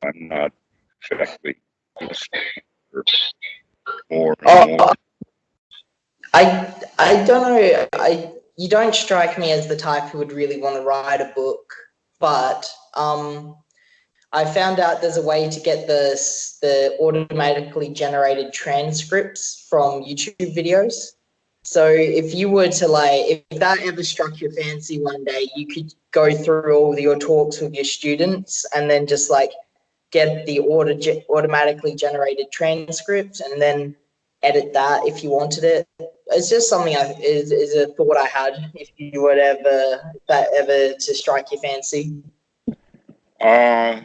I'm not exactly listening for more and more. Oh, I don't know. You don't strike me as the type who would really want to write a book, but I found out there's a way to get the automatically generated transcripts from YouTube videos. So if you were to if that ever struck your fancy one day, you could go through all your talks with your students and then just get the automatically generated transcript and then edit that if you wanted it. It's just something is a thought I had if you would ever to strike your fancy. Uh,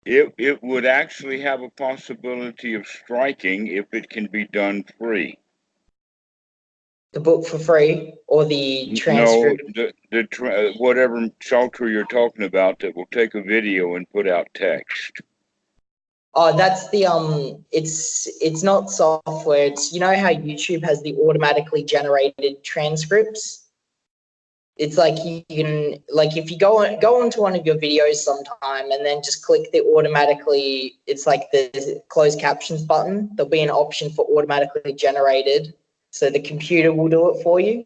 it would actually have a possibility of striking if it can be done free. The book for free or the No, transcript? whatever software you're talking about that will take a video and put out text. Oh, that's the it's not software. It's, you know how YouTube has the automatically generated transcripts? It's like you can, if you go onto one of your videos sometime and then just click the automatically, it's like the closed captions button, there'll be an option for automatically generated, so the computer will do it for you.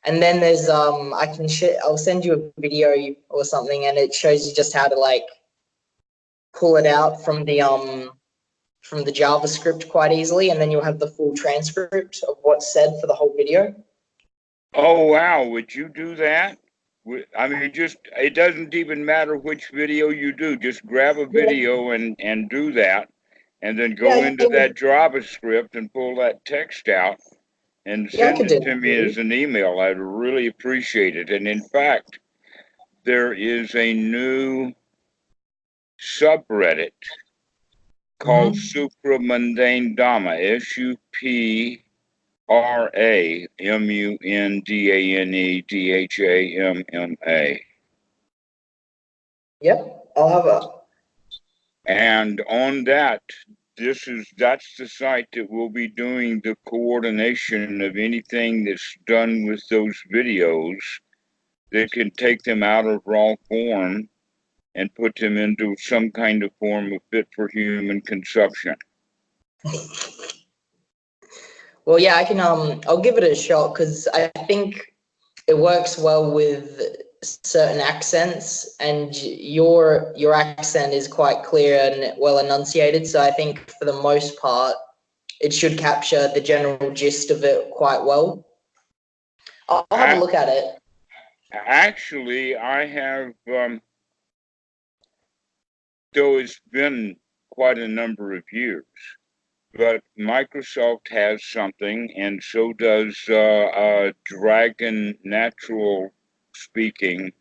And then there's I'll send you a video or something and it shows you just how to pull it out from the JavaScript quite easily, and then you'll have the full transcript of what's said for the whole video. Oh, wow. Would you do that? I mean, it doesn't even matter which video you do. Just grab a video and do that, and then go into that JavaScript and pull that text out and send it to me as an email. I'd really appreciate it. And in fact, there is a new subreddit called Supramundane Dhamma, SupraMundaneDhamma. Yep, I'll have a. And on that, that's the site that will be doing the coordination of anything that's done with those videos that can take them out of raw form and put them into some kind of form of fit for human consumption. Well, yeah, I can. I'll give it a shot because I think it works well with certain accents, and your accent is quite clear and well enunciated. So I think for the most part, it should capture the general gist of it quite well. I'll have a look at it. Actually, I have. Though it's been quite a number of years. But Microsoft has something, and so does Dragon Natural Speaking,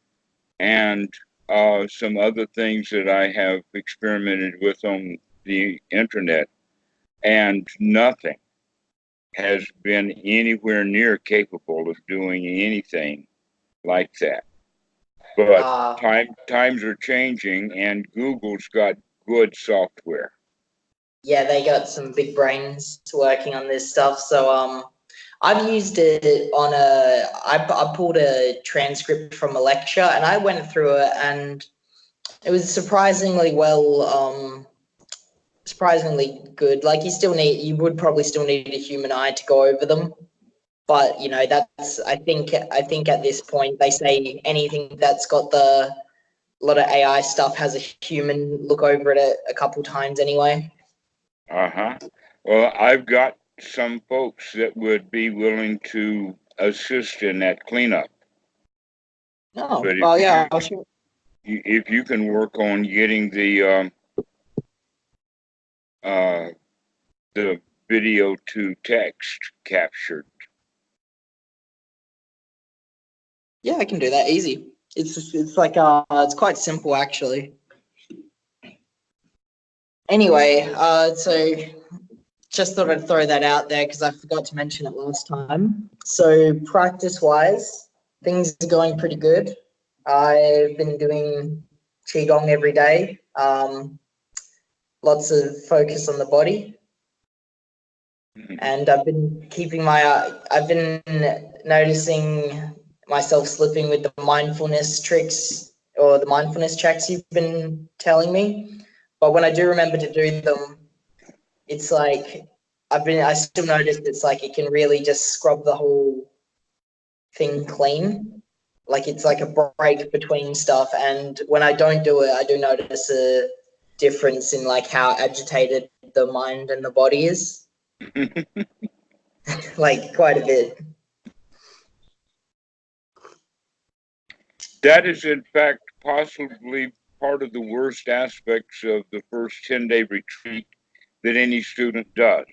and some other things that I have experimented with on the internet, and nothing has been anywhere near capable of doing anything like that. But times are changing, and Google's got good software. Yeah, they got some big brains working on this stuff. So I've used it on I pulled a transcript from a lecture and I went through it and it was surprisingly surprisingly good. Like you would probably still need a human eye to go over them. But I think at this point they say anything that's got a lot of AI stuff has a human look over it a couple times anyway. Well, I've got some folks that would be willing to assist in that cleanup. Oh, but well, yeah. If you can work on getting the video to text captured. Yeah, I can do that easy. It's like it's quite simple actually. Anyway, so just thought I'd throw that out there because I forgot to mention it last time. So practice-wise, things are going pretty good. I've been doing Qigong every day. Lots of focus on the body. And I've been noticing myself slipping with the mindfulness tricks or the mindfulness checks you've been telling me. But when I do remember to do them, it's like I still noticed it's like it can really just scrub the whole thing clean. Like it's like a break between stuff. And when I don't do it, I do notice a difference in like how agitated the mind and the body is. Like quite a bit. That is, in fact, possibly part of the worst aspects of the first 10-day retreat that any student does.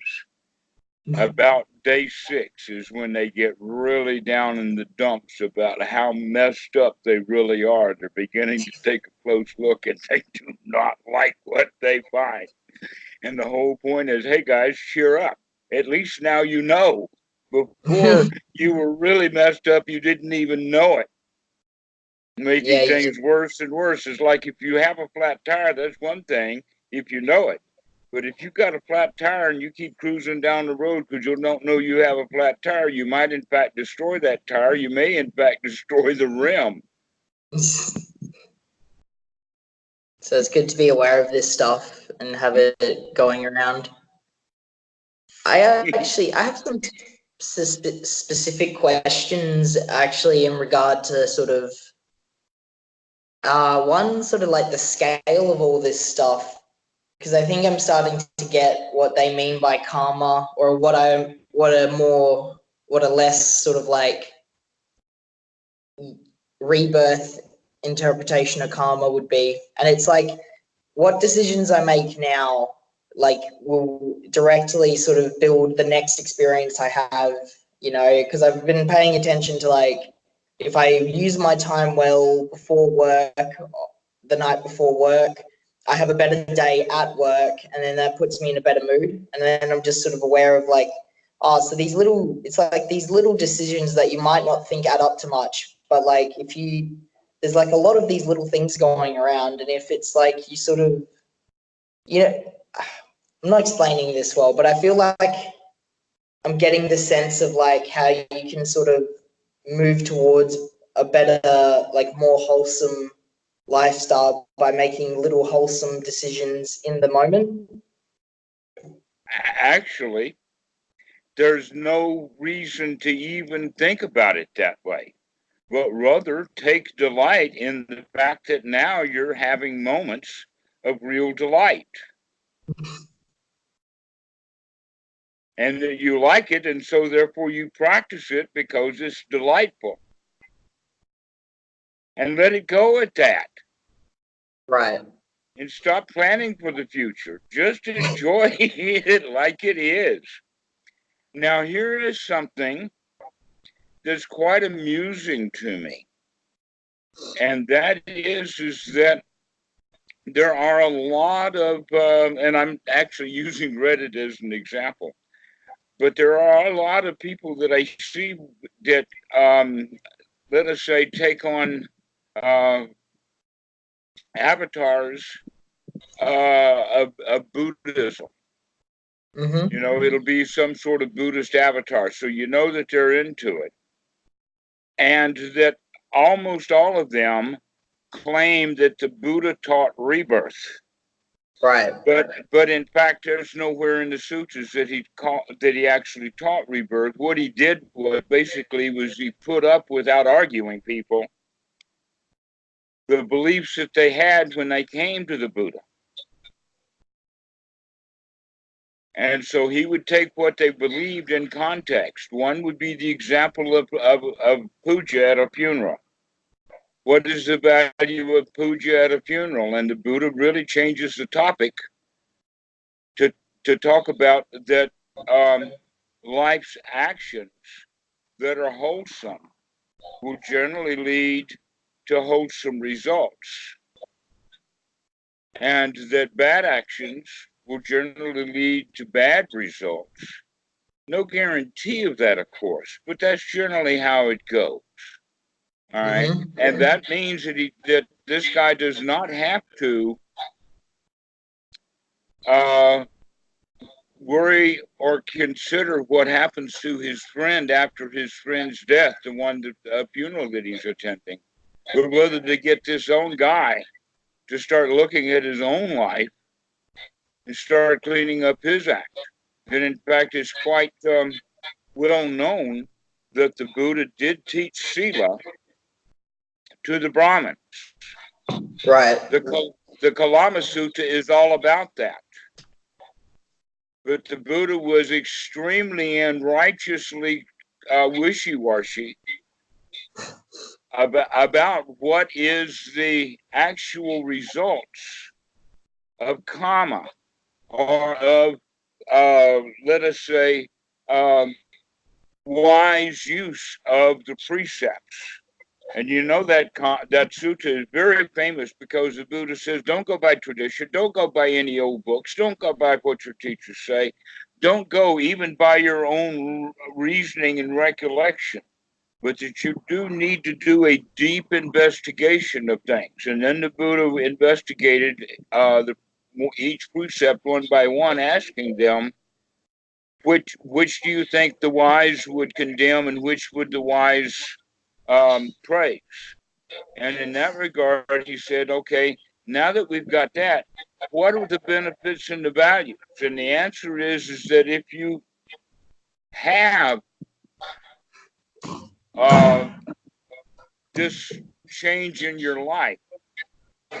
About day 6 is when they get really down in the dumps about how messed up they really are. They're beginning to take a close look and they do not like what they find. And the whole point is, hey guys, cheer up. At least now you know. Before you were really messed up, you didn't even know it. Making Yeah, things worse and worse. It's like if you have a flat tire, that's one thing if you know it. But if you got a flat tire and you keep cruising down the road because you don't know you have a flat tire, you might in fact destroy that tire. You may in fact destroy the rim. so it's good to be aware of this stuff and have it going around. I have some specific questions actually in regard to sort of one sort of like the scale of all this stuff, because I think I'm starting to get what they mean by karma, or what a less sort of like rebirth interpretation of karma would be. And it's like what decisions I make now like will directly sort of build the next experience I have, you know, because I've been paying attention to like if I use my time well before work, the night before work, I have a better day at work, and then that puts me in a better mood. And then I'm just sort of aware of like, oh, so it's like these little decisions that you might not think add up to much, but like there's like a lot of these little things going around, and if it's like you sort of, you know, I'm not explaining this well, but I feel like I'm getting the sense of like how you can sort of move towards a better, like more wholesome lifestyle by making little wholesome decisions in the moment. Actually, there's no reason to even think about it that way, but rather take delight in the fact that now you're having moments of real delight. And that you like it, and so therefore you practice it because it's delightful. And let it go at that. Right. And stop planning for the future. Just enjoy it like it is. Now, here is something that's quite amusing to me. And that is that there are a lot of, and I'm actually using Reddit as an example, but there are a lot of people that I see that, let us say, take on avatars of Buddhism. Mm-hmm. You know, it'll be some sort of Buddhist avatar. So you know that they're into it. And that almost all of them claim that the Buddha taught rebirth. Right. But in fact, there's nowhere in the sutras that he actually taught rebirth. What he did was basically he put up without arguing people the beliefs that they had when they came to the Buddha. And so he would take what they believed in context. One would be the example of puja at a funeral. What is the value of puja at a funeral? And the Buddha really changes the topic to talk about that life's actions that are wholesome will generally lead to wholesome results. And that bad actions will generally lead to bad results. No guarantee of that, of course, but that's generally how it goes. All right. Mm-hmm. And that means that this guy does not have to worry or consider what happens to his friend after his friend's death, the funeral that he's attending, but whether to get this own guy to start looking at his own life and started cleaning up his act. And in fact, it's quite well known that the Buddha did teach Sila to the Brahmins. Right. The Kalama Sutta is all about that. But the Buddha was extremely and righteously wishy-washy about what is the actual results of karma, or of, let us say, um, wise use of the precepts. And you know that sutta is very famous because the Buddha says, don't go by tradition, don't go by any old books, don't go by what your teachers say, don't go even by your own reasoning and recollection, but that you do need to do a deep investigation of things. And then the Buddha investigated each precept one by one, asking them, which do you think the wise would condemn and which would the wise praise? And in that regard, he said, okay, now that we've got that, what are the benefits and the values? And the answer is that if you have uh, this change in your life,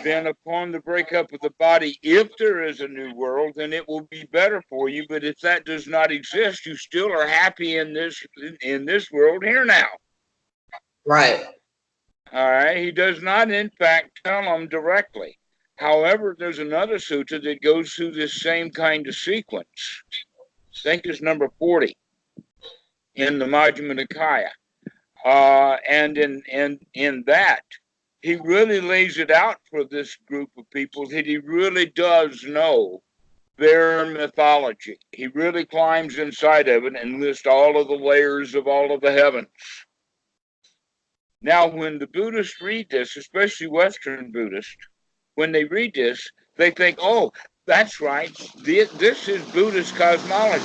then upon the breakup of the body, if there is a new world, then it will be better for you. But if that does not exist, you still are happy in this world here now. Right. All right. He does not, in fact, tell them directly. However, there's another sutta that goes through this same kind of sequence. I think it's number 40 in the Majjhima Nikaya. And in that, he really lays it out for this group of people that he really does know their mythology. He really climbs inside of it and lists all of the layers of all of the heavens. Now, when the Buddhists read this, especially Western Buddhists, when they read this, they think, oh, that's right, this is Buddhist cosmology.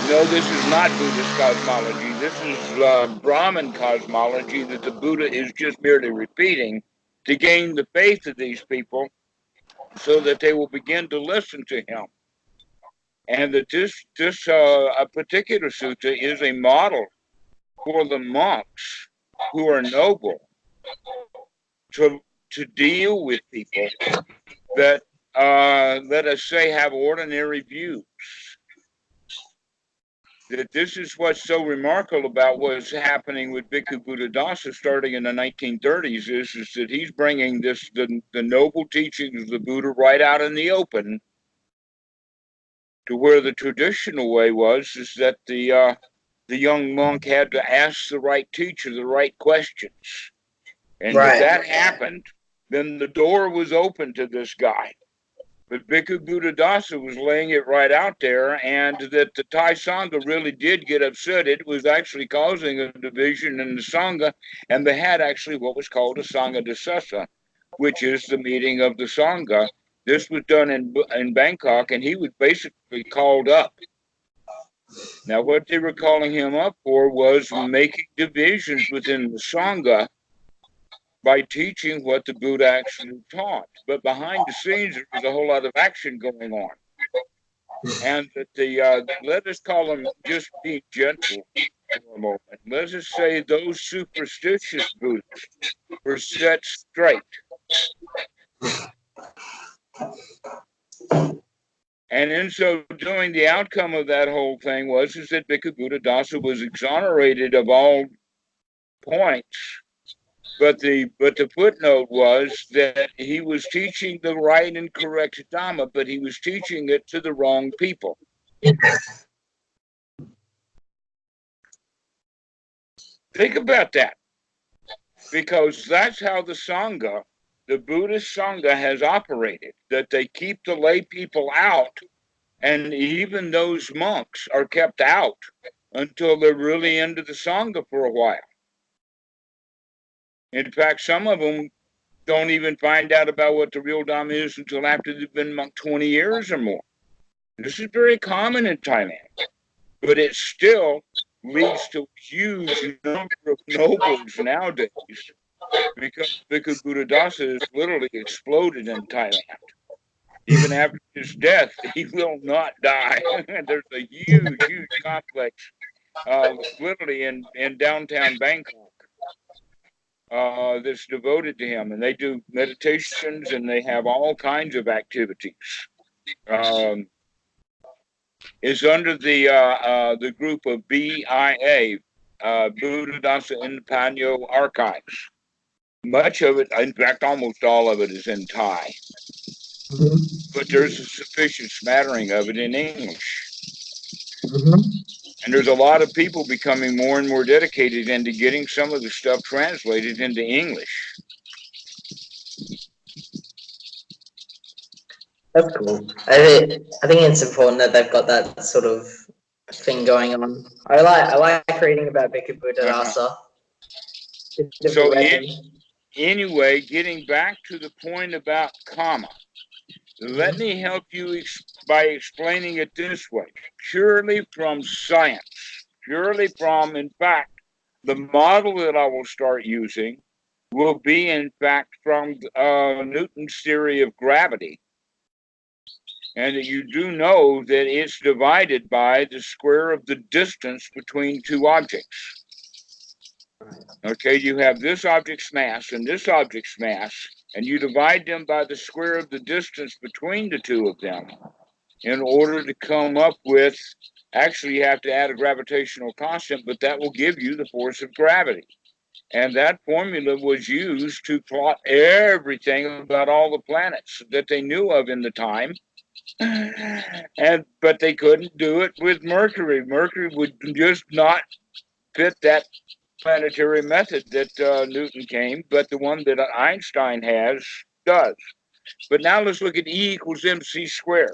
No, this is not Buddhist cosmology. This is Brahmin cosmology that the Buddha is just merely repeating to gain the faith of these people so that they will begin to listen to him. And that this a particular sutta is a model for the monks who are noble to deal with people that, let us say, have ordinary views. That this is what's so remarkable about what's happening with Bhikkhu Buddhadasa starting in the 1930s is that he's bringing the noble teachings of the Buddha right out in the open, to where the traditional way is that the young monk had to ask the right teacher the right questions. And if that happened, then the door was open to this guy. But Bhikkhu Buddhadasa was laying it right out there, and that the Thai Sangha really did get upset. It was actually causing a division in the Sangha, and they had actually what was called a Sangha Dasasa, which is the meeting of the Sangha. This was done in Bangkok, and he was basically called up. Now, what they were calling him up for was making divisions within the Sangha by teaching what the Buddha actually taught. But behind the scenes, there was a whole lot of action going on. And that let us call them, just being gentle for a moment, let us say those superstitious Buddhists were set straight. And in so doing, the outcome of that whole thing is that Bhikkhu Buddhadasa was exonerated of all points. But the footnote was that he was teaching the right and correct Dhamma, but he was teaching it to the wrong people. Think about that, because that's how the Sangha, the Buddhist Sangha, has operated, that they keep the lay people out, and even those monks are kept out until they're really into the Sangha for a while. In fact, some of them don't even find out about what the real Dhamma is until after they've been monk 20 years or more. This is very common in Thailand, but it still leads to a huge number of nobles nowadays, because Bhikkhu Buddhadasa has literally exploded in Thailand. Even after his death, he will not die. There's a huge, huge complex, literally in downtown Bangkok, that's devoted to him, and they do meditations and they have all kinds of activities. Um, it's under the group of BIA, Buddha Dasa Inpanyo Archives. Much of it, in fact, almost all of it, is in Thai, but there's a sufficient smattering of it in English. And there's a lot of people becoming more and more dedicated into getting some of the stuff translated into English. That's cool. I think it's important that they've got that sort of thing going on. I like reading about Bhikkhu Buddhadasa. So anyway, getting back to the point about karma, let me help you by explaining it this way. Purely from science, purely from, in fact, the model that I will start using will be, in fact, from Newton's theory of gravity. And that you do know that it's divided by the square of the distance between two objects. Okay, you have this object's mass and this object's mass, and you divide them by the square of the distance between the two of them in order to come up with, actually you have to add a gravitational constant, but that will give you the force of gravity. And that formula was used to plot everything about all the planets that they knew of in the time. But they couldn't do it with Mercury. Mercury would just not fit that planetary method that Newton came, but the one that Einstein has does. But now let's look at E equals mc squared.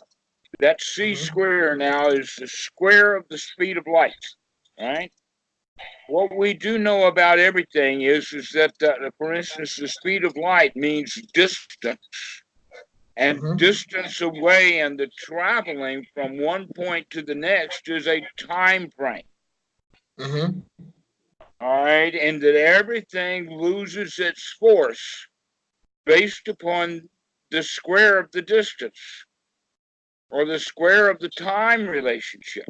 That c square now is the square of the speed of light, right? What we do know about everything is that, for instance, the speed of light means distance, and distance away and the traveling from one point to the next is a time frame. All right, and that everything loses its force based upon the square of the distance or the square of the time relationship.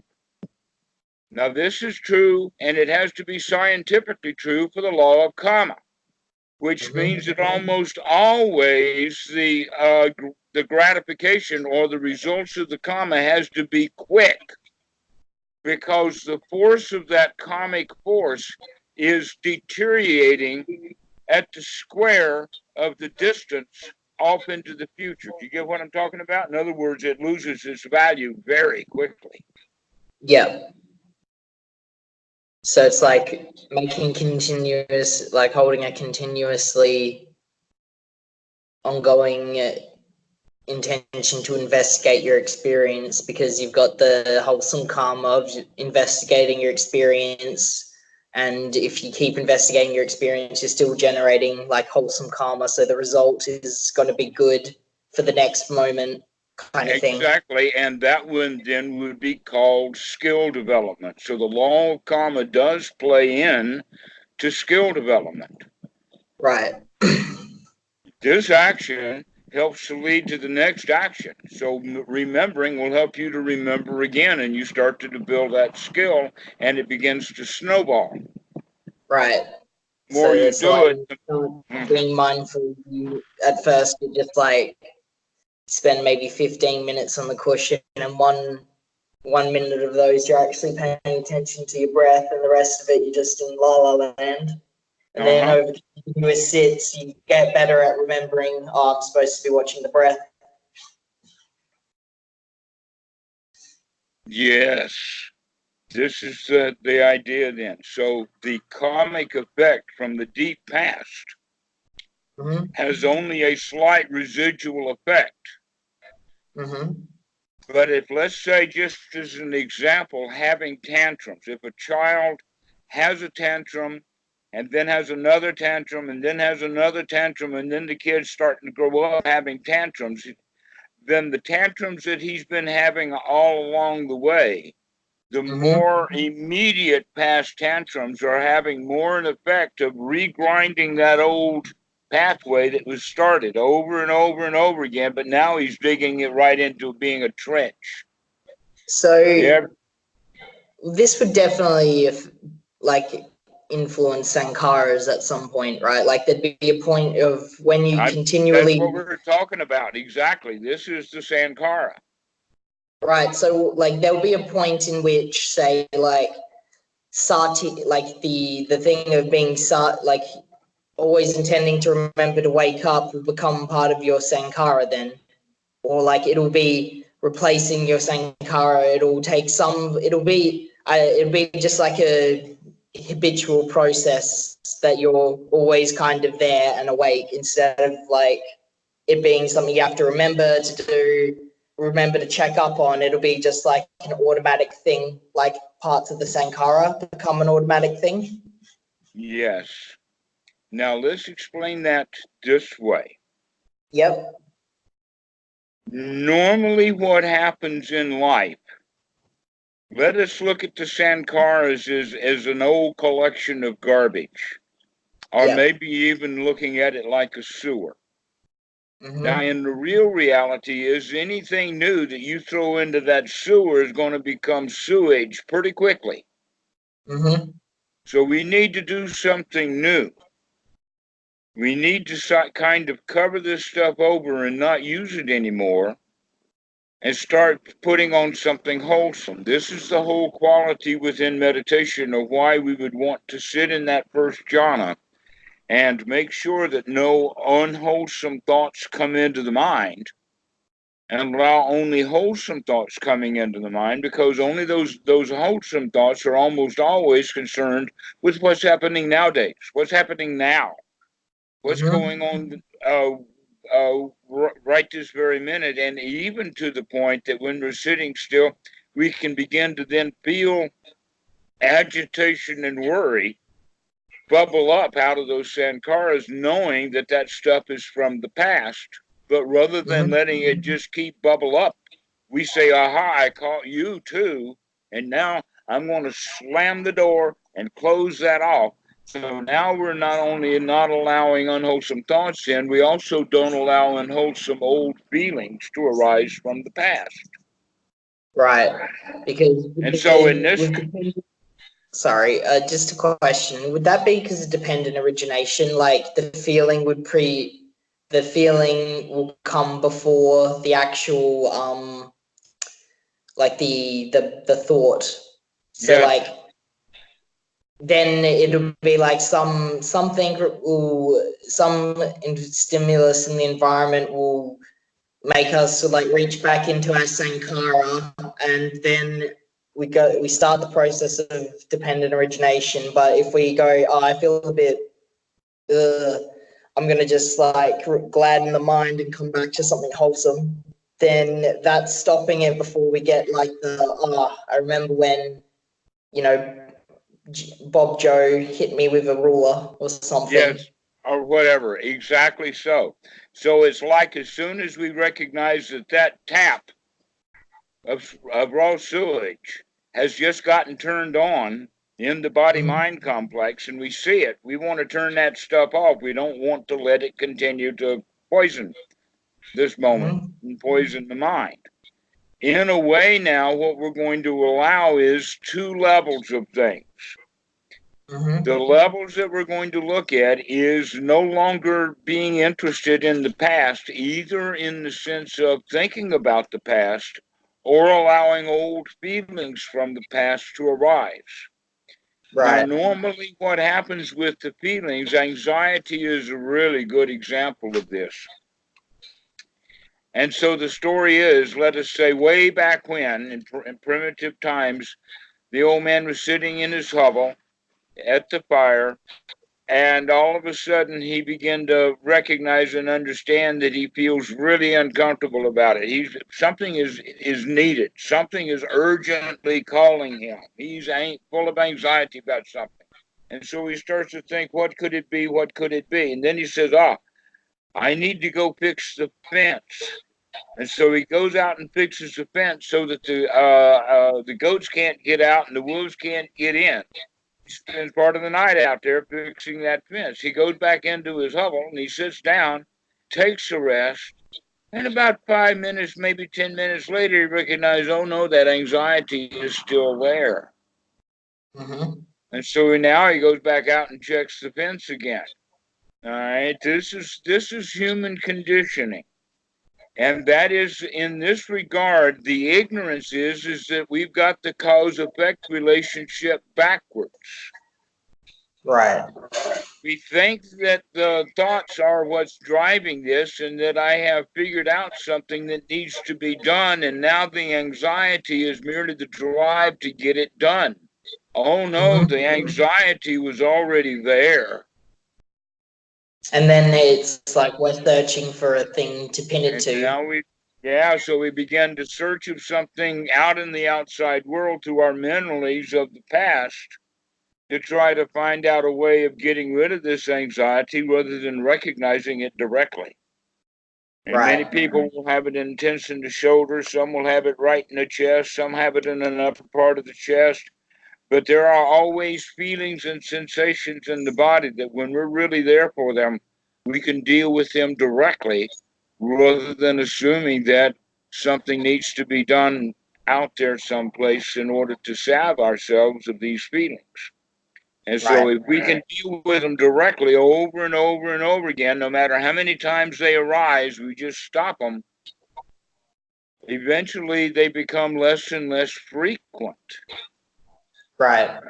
Now, this is true, and it has to be scientifically true for the law of karma, which means that almost always the gratification or the results of the karma has to be quick, because the force of that karmic force is deteriorating at the square of the distance off into the future. Do you get what I'm talking about? In other words, it loses its value very quickly. Yeah. So it's like making continuous, like holding a continuously ongoing intention to investigate your experience, because you've got the wholesome karma of investigating your experience. And if you keep investigating your experience, you're still generating like wholesome karma. So the result is going to be good for the next moment, kind of thing. Exactly. And that one then would be called skill development. So the law of karma does play in to skill development. Right. This action helps to lead to the next action. So remembering will help you to remember again, and you start to build that skill, and it begins to snowball. Right. The more you do it, being mindful, you at first you just like spend maybe 15 minutes on the cushion, and one minute of those you're actually paying attention to your breath, and the rest of it you're just in la la land. And then over continuous sits, you get better at remembering, oh, I'm supposed to be watching the breath. Yes. This is the idea then. So the karmic effect from the deep past has only a slight residual effect. But if, let's say, just as an example, having tantrums, if a child has a tantrum and then has another tantrum and then has another tantrum, and then the kid's starting to grow up having tantrums, then the tantrums that he's been having all along the way, the more immediate past tantrums are having more an effect of regrinding that old pathway that was started over and over and over again, but now he's digging it right into being a trench. So Yeah, this would definitely, like, influence sankaras at some point, right? Like there'd be a point of when you that's continually, what we're talking about. Exactly. This is the Sankara. right? So like there'll be a point in which, say, like Sati, like the thing of being like always intending to remember to wake up will become part of your sankara then, or like it'll be replacing your sankara. It'll be just like a habitual process that you're always kind of there and awake, instead of like it being something you have to remember to do, remember to check up on. It'll be just like an automatic thing, like parts of the sankara become an automatic thing. Yes. Now let's explain that this way. Yep. Normally, what happens in life, let us look at the Sankaras as an old collection of garbage, or Yep. maybe even looking at it like a sewer. Now, Mm-hmm. in the real reality is anything new that you throw into that sewer is going to become sewage pretty quickly. Mm-hmm. So we need to do something new. We need to kind of cover this stuff over and not use it anymore and start putting on something wholesome. This is the whole quality within meditation of why we would want to sit in that first jhana and make sure that no unwholesome thoughts come into the mind and allow only wholesome thoughts coming into the mind, because only those wholesome thoughts are almost always concerned with what's happening nowadays, what's happening now, what's Mm-hmm. going on right this very minute, and even to the point that when we're sitting still, we can begin to then feel agitation and worry bubble up out of those sankaras, knowing that that stuff is from the past. But rather than Mm-hmm. letting it just keep bubble up, we say, aha, I caught you too. And now I'm going to slam the door and close that off. So now we're not only not allowing unwholesome thoughts in, we also don't allow unwholesome old feelings to arise from the past. Right. Because And so in this, with sorry, just a question. Would that be because of dependent origination? Like the feeling will come before the actual like the thought. So yes, like then it'll be like some stimulus in the environment will make us like reach back into our sankara, and then we start the process of dependent origination. But if we go, oh, I feel a bit I'm gonna just like gladden the mind and come back to something wholesome, then that's stopping it before we get like I remember when, you know, Bob Joe hit me with a ruler or something. yes, or whatever. Exactly so. So it's like as soon as we recognize that that tap of raw sewage has just gotten turned on in the body Mm-hmm. mind complex and we see it, we want to turn that stuff off. We don't want to let it continue to poison this moment Mm-hmm. and poison the mind. In a way, now, what we're going to allow is two levels of things. The Mm-hmm. levels that we're going to look at is no longer being interested in the past, either in the sense of thinking about the past or allowing old feelings from the past to arise. Now, Right. normally, what happens with the feelings, anxiety is a really good example of this. And so the story is, let us say, way back when, in primitive times, the old man was sitting in his hovel at the fire, and all of a sudden he began to recognize and understand that he feels really uncomfortable about it. He's something is needed. Something is urgently calling him. He's full of anxiety about something. And so he starts to think, what could it be? What could it be? And then he says, I need to go fix the fence. And so he goes out and fixes the fence so that the goats can't get out and the wolves can't get in. He spends part of the night out there fixing that fence. He goes back into his hovel and he sits down, takes a rest, and about 5 minutes, maybe 10 minutes later, he recognizes, oh no, that anxiety is still there. Mm-hmm. And so now he goes back out and checks the fence again. All right, this is human conditioning. And that is, in this regard, the ignorance is that we've got the cause effect relationship backwards. Right. We think that the thoughts are what's driving this and that I have figured out something that needs to be done, and now the anxiety is merely the drive to get it done. Oh no, Mm-hmm. the anxiety was already there. And then it's like we're searching for a thing to pin it And to. now so we begin to search of something out in the outside world through our memories of the past to try to find out a way of getting rid of this anxiety rather than recognizing it directly. And many Right. people will have it intense in the shoulder, some will have it right in the chest, some have it in an upper part of the chest. But there are always feelings and sensations in the body that when we're really there for them, we can deal with them directly rather than assuming that something needs to be done out there someplace in order to salve ourselves of these feelings. And so, Right. if we can deal with them directly over and over and over again, no matter how many times they arise, we just stop them. Eventually, they become less and less frequent. Right.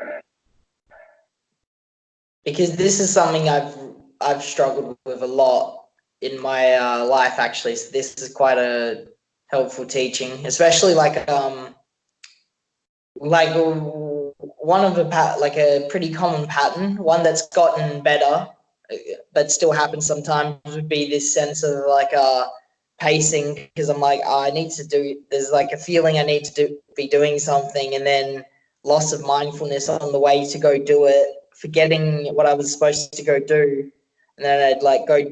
Because this is something I've struggled with a lot in my life actually. So this is quite a helpful teaching, especially like one of like a pretty common pattern, one that's gotten better, but still happens sometimes, would be this sense of like pacing, because I'm like, oh, I need to do. There's like a feeling I need to be doing something, and then loss of mindfulness on the way to go do it, forgetting what I was supposed to go do, and then I'd like go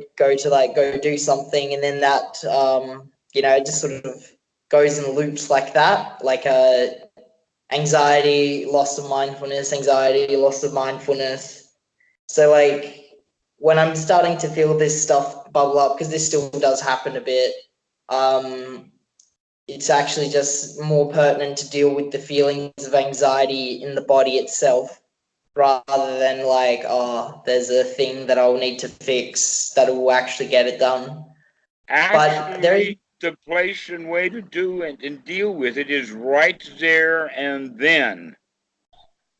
do something, and then that it just sort of goes in loops like that, like anxiety, loss of mindfulness, anxiety, loss of mindfulness. So like when I'm starting to feel this stuff bubble up, because this still does happen a bit, it's actually just more pertinent to deal with the feelings of anxiety in the body itself rather than like, oh, there's a thing that I'll need to fix that will actually get it done. But there is, Actually, the place and way to do it and deal with it is right there and then.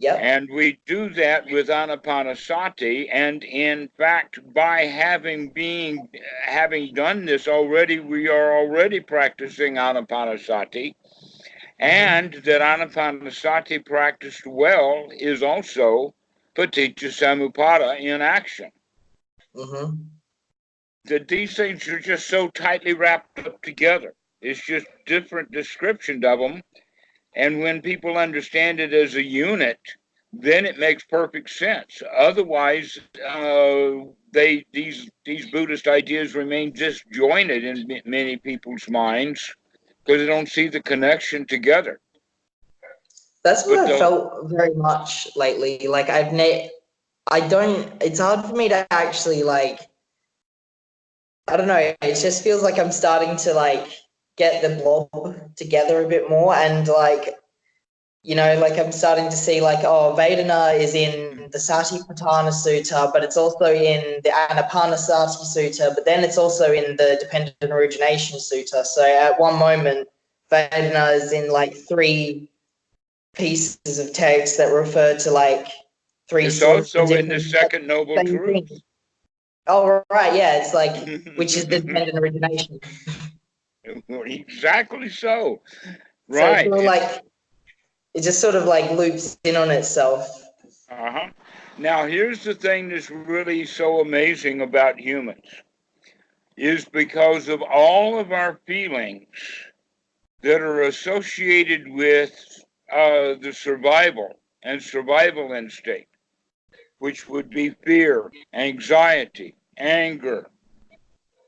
yep. And we do that with anapanasati. And in fact, by having done this already, we are already practicing anapanasati. Mm-hmm. And that anapanasati practiced well is also paticca samuppada in action. Mm-hmm. That these things are just so tightly wrapped up together. It's just different descriptions of them. And when people understand it as a unit, then it makes perfect sense. Otherwise, these Buddhist ideas remain disjointed in many people's minds because they don't see the connection together. That's what But I the felt very much lately. Like I don't. It's hard for me to actually like. I don't know. It just feels like I'm starting to like get the blob together a bit more, and like like I'm starting to see like, oh, Vedana is in the Satipatthana Sutta, but it's also in the Anapanasati Sutta, but then it's also in the Dependent Origination Sutta. So at one moment, Vedana is in like three pieces of text that refer to like three it's sort of also in the different second noble same truth. thing. Oh right, yeah, it's like which is the dependent origination. Exactly so. So it's Right. all like it just sort of like loops in on itself. Uh-huh. Now, here's the thing that's really so amazing about humans is because of all of our feelings that are associated with the survival instinct, which would be fear, anxiety, anger,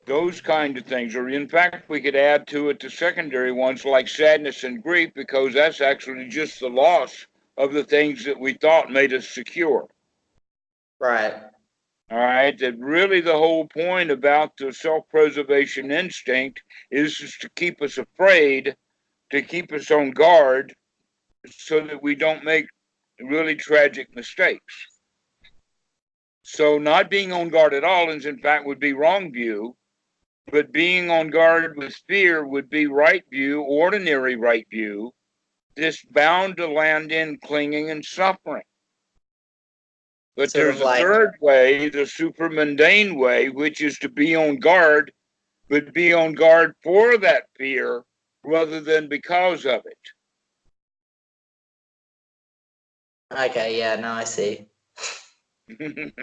those kind of things. Or in fact, we could add to it the secondary ones like sadness and grief, because that's actually just the loss of the things that we thought made us secure. Right. All right, that really the whole point about the self-preservation instinct is to keep us afraid, to keep us on guard, so that we don't make really tragic mistakes. So not being on guard at all is in fact would be wrong view, but being on guard with fear would be right view, ordinary right view, this bound to land in clinging and suffering. But Sort of there's a like, third way, the super mundane way, which is to be on guard, but be on guard for that fear rather than because of okay, yeah, no, I see. it.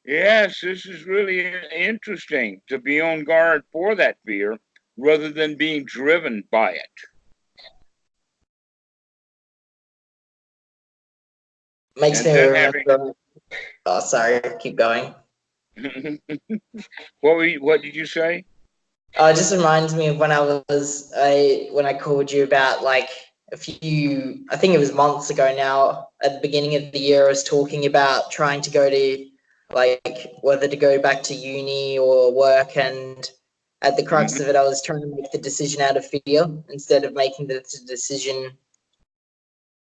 Yes, this is really interesting to be on guard for that fear rather than being driven by it. Makes And me then having remember. Oh, sorry, keep going. what did you say? It just reminds me of when when I called you about like a few, I think it was months ago now, at the beginning of the year. I was talking about trying to go to, like, whether to go back to uni or work, and at the crux of Mm-hmm. it, I was trying to make the decision out of fear instead of making the decision,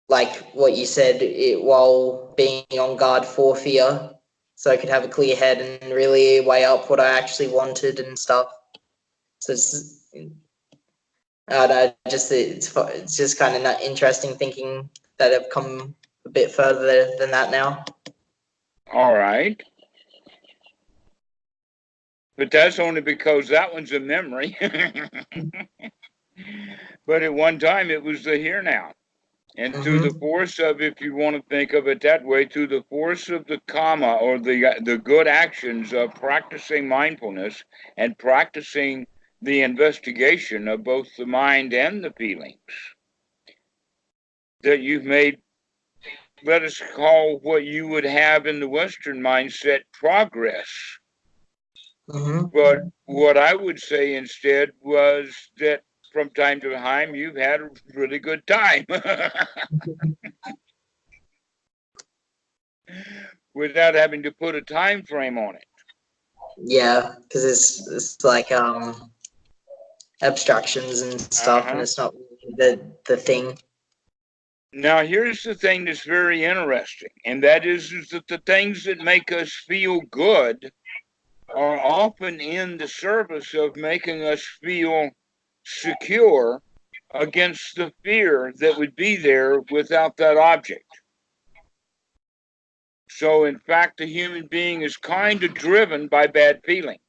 like what you said, while being on guard for fear, so I could have a clear head and really weigh up what I actually wanted and stuff. So it's just kind of interesting thinking that I've come a bit further than that now. All right. But that's only because that one's a memory. But at one time it was the here now. And through the Mm-hmm. force of, if you want to think of it that way, through the force of the karma or the good actions of practicing mindfulness and practicing the investigation of both the mind and the feelings, that you've made, let us call what you would have in the Western mindset progress. Mm-hmm. But what I would say instead was that from time to time you've had a really good time. Without having to put a time frame on it. Yeah, because it's like abstractions and stuff, and Uh-huh. it's not really the thing. Now, here's the thing that's very interesting, and that is that the things that make us feel good are often in the service of making us feel secure against the fear that would be there without that object. So, in fact, the human being is kind of driven by bad feelings.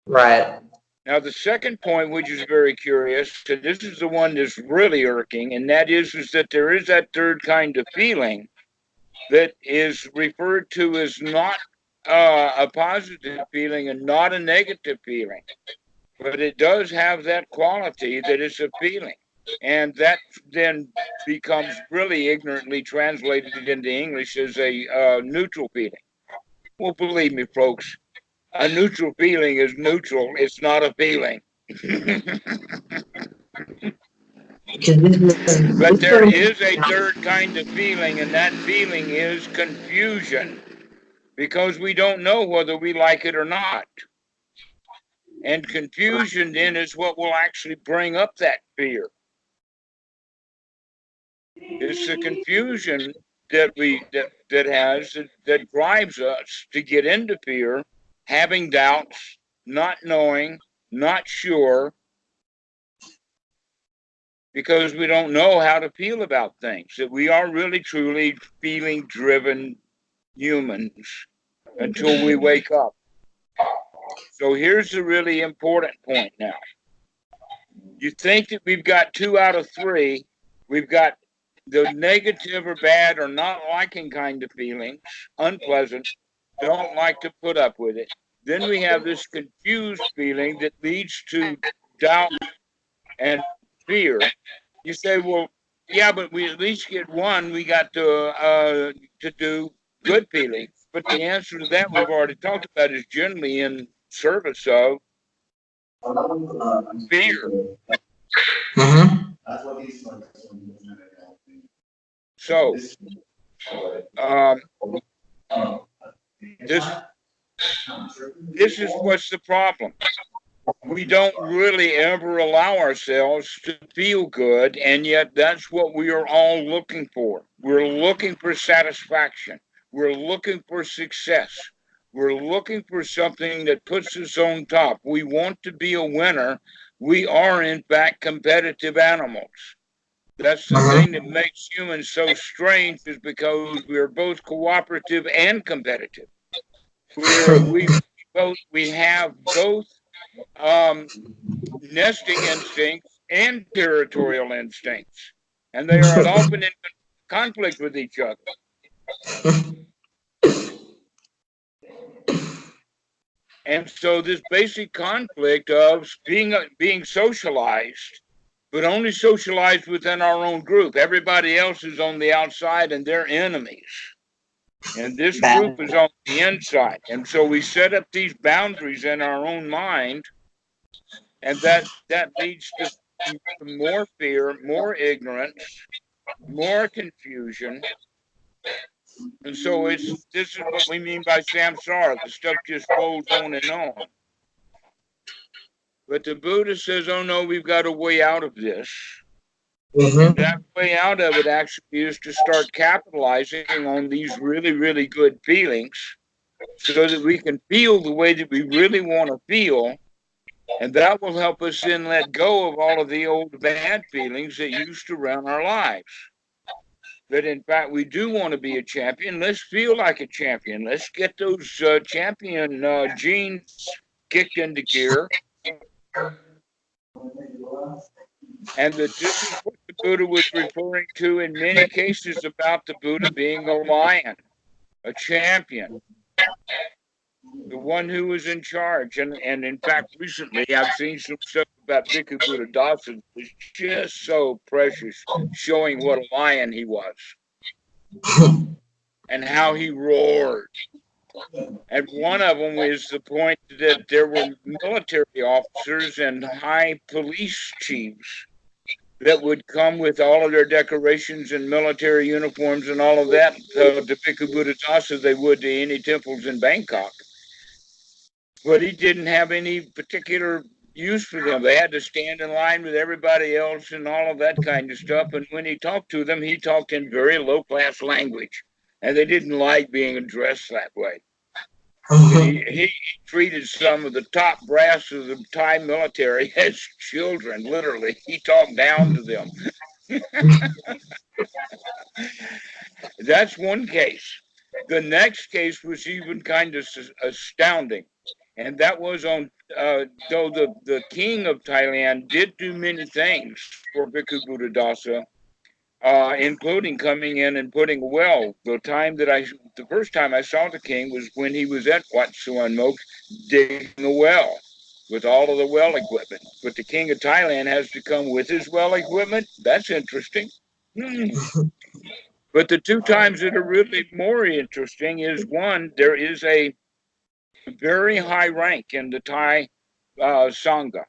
Right. Now, the second point, which is very curious, and this is the one that's really irking, and that is that there is that third kind of feeling that is referred to as not a positive feeling and not a negative feeling, but it does have that quality that it's a feeling. And that then becomes really ignorantly translated into English as a neutral feeling. Well, believe me, folks, a neutral feeling is neutral, it's not a feeling. Because But this there sort of, is a third kind of feeling, and that feeling is confusion because we don't know whether we like it or not. And confusion then is what will actually bring up that fear. It's the confusion that drives us to get into fear, having doubts, not knowing, not sure, because we don't know how to feel about things. That we are really truly feeling driven humans until we wake up. So here's the really important point now. You think that we've got 2 out of 3, we've got the negative or bad or not liking kind of feelings, unpleasant, don't like to put up with it. Then we have this confused feeling that leads to doubt and fear. You say, well, yeah, but we at least get one. We got to do good feelings. But the answer to that we've already talked about is generally in service of fear. Mm-hmm. So um, this is what's the problem. We don't really ever allow ourselves to feel good, and yet that's what we are all looking for. We're looking for satisfaction. We're looking for success. We're looking for something that puts us on top. We want to be a winner. We are, in fact, competitive animals. That's the thing that Mm-hmm. makes humans so strange, is because we are both cooperative and competitive. We have both um, nesting instincts and territorial instincts, and they are often in conflict with each other. And so this basic conflict of being socialized, but only socialized within our own group. Everybody else is on the outside and they're enemies. And this group Bad. is on the inside. And so we set up these boundaries in our own mind, and that leads to more fear, more ignorance, more confusion. And so this is what we mean by samsara. The stuff just folds on and on. But the Buddha says, oh no, we've got a way out of this. And Mm-hmm. that way out of it actually is to start capitalizing on these really, really good feelings so that we can feel the way that we really want to feel. And that will help us then let go of all of the old bad feelings that used to run our lives. That in fact we do want to be a champion. Let's feel like a champion. Let's get those champion genes kicked into gear. And that this is what the Buddha was referring to in many cases about the Buddha being a lion, a champion, the one who was in charge. And in fact, recently I've seen some stuff about Bhikkhu Buddhadasa that was just so precious, showing what a lion he was and how he roared. And one of them is the point that there were military officers and high police chiefs that would come with all of their decorations and military uniforms and all of that to Bhikkhu Buddhadasa they would to any temples in Bangkok. But he didn't have any particular use for them. They had to stand in line with everybody else and all of that kind of stuff. And when he talked to them, he talked in very low class language. And they didn't like being addressed that way. He treated some of the top brass of the Thai military as children, literally. He talked down to them. That's one case. The next case was even kind of astounding. And that was on, though the king of Thailand did do many things for Bhikkhu Buddhadasa, including coming in and putting a well. The first time I saw the king was when he was at Wat Suan Mok digging a well with all of the well equipment. But the king of Thailand has to come with his well equipment. That's interesting. But the two times that are really more interesting is one, there is a very high rank in the Thai Sangha.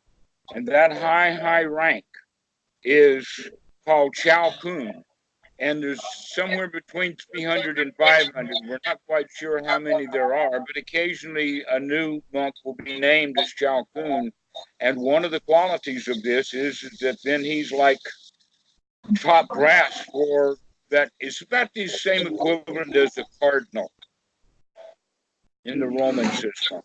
And that high rank is called Chao Kun. And there's somewhere between 300 and 500. We're not quite sure how many there are, but occasionally a new monk will be named as Chao Kun. And one of the qualities of this is that then he's like top brass for that. It's about the same equivalent as the cardinal in the Roman system.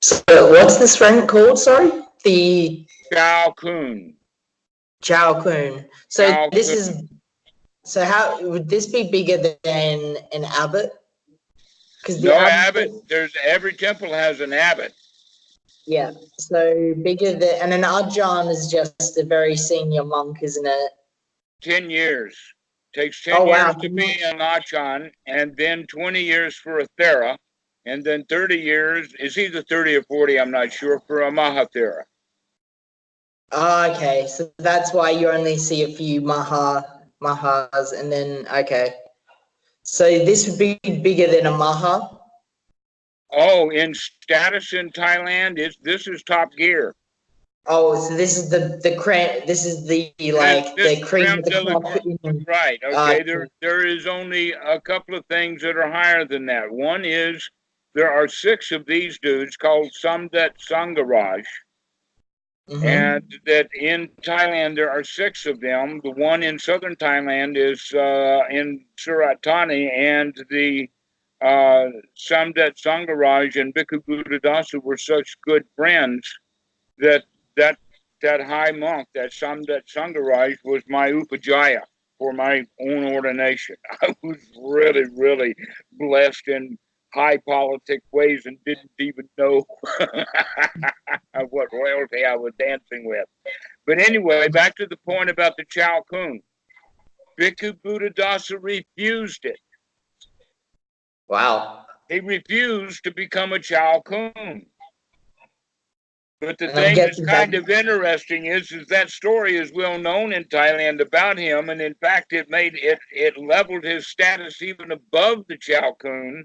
So what's this rank called? Sorry, the Chao Kun. Chao Kun. So Chao this Kun. is. So how would this be bigger than an abbot? Because the No abbot, abbot. There's every temple has an abbot. yeah. So bigger than, and an Ajahn is just a very senior monk, isn't it? 10 years. Takes 10 Oh years wow. to be an Achan, and then 20 years for a Thera, and then 30 years, it's either 30 or 40, I'm not sure, for a Mahathera. Oh, okay, so that's why you only see a few mahas, and then okay. So this would be bigger than a maha. Oh, in status in Thailand, this is top gear. Oh, so this is the creme. This is the like This the cream creme of the de la crop. creme, right? Uh, Okay, there is only a couple of things that are higher than that. One is there are six of these dudes called Samdet Sangaraj, and mm-hmm. that in Thailand there are six of them. The one in southern Thailand is in Surat Thani, and the Samdet Sangaraj and Bhikkhu Buddhadasa were such good friends that that that high monk, that Samdet Sangaraj, was my upajjhaya for my own ordination. I was really, really blessed in high politic ways and didn't even know what royalty I was dancing with. But anyway, back to the point about the Chao Kun. Bhikkhu Buddhadasa refused it. Wow. He refused to become a Chao Kun. But the And I'm thing that's guessing that. kind of interesting is that story is well known in Thailand about him, and in fact, it leveled his status even above the Chao Kun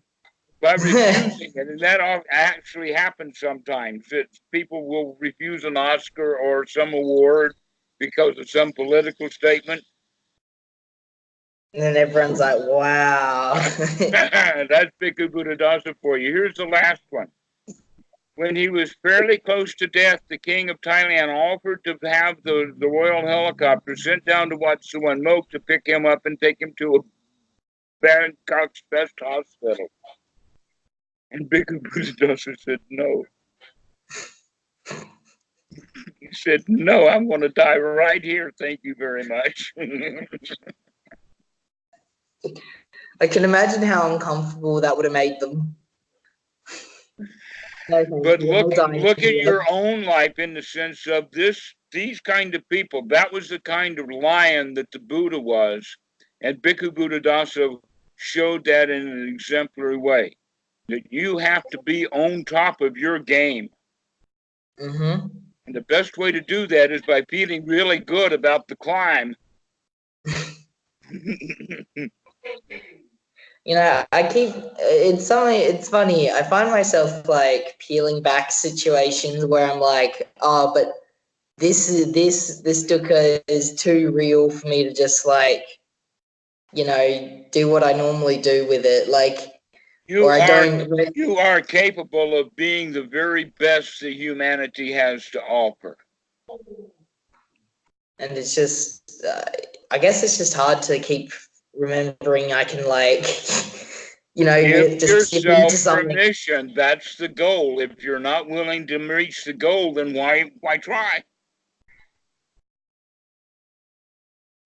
by refusing it, and that actually happens sometimes. That people will refuse an Oscar or some award because of some political statement. And then everyone's like, wow. That's Bhikkhu Buddhadasa for you. Here's the last one. When he was fairly close to death, the king of Thailand offered to have the royal helicopter sent down to Wat Suan Mok to pick him up and take him to a Bangkok's best hospital. And Bhikkhu Buddhadasa said no. He said, no, I'm going to die right here. Thank you very much. I can imagine how uncomfortable that would have made them. No, thank But you. I'll die look at here. your own life in the sense of these kind of people. That was the kind of lion that the Buddha was, and Bhikkhu Buddhadasa showed that in an exemplary way. That you have to be on top of your game, Mm-hmm. and the best way to do that is by feeling really good about the climb. You know, it's funny. I find myself like peeling back situations where I'm like, oh, but this dukkha is too real for me to just like, do what I normally do with it. Like, or You I are don't, you are capable of being the very best that humanity has to offer. and it's just, I guess it's just hard to keep remembering I can like, Give just give into yourself something. permission. That's the goal. If you're not willing to reach the goal, then why try?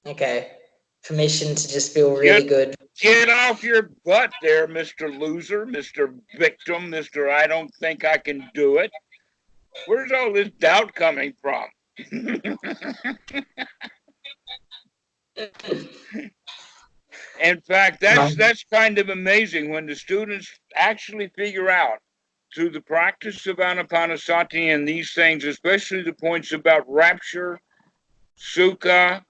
Okay, permission to just feel Get really good. get off your butt there, Mr. Loser, Mr. Victim, Mr. I don't think I can do it. Where's all this doubt coming from? In fact, that's kind of amazing when the students actually figure out through the practice of Anapanasati and these things, especially the points about rapture, sukha,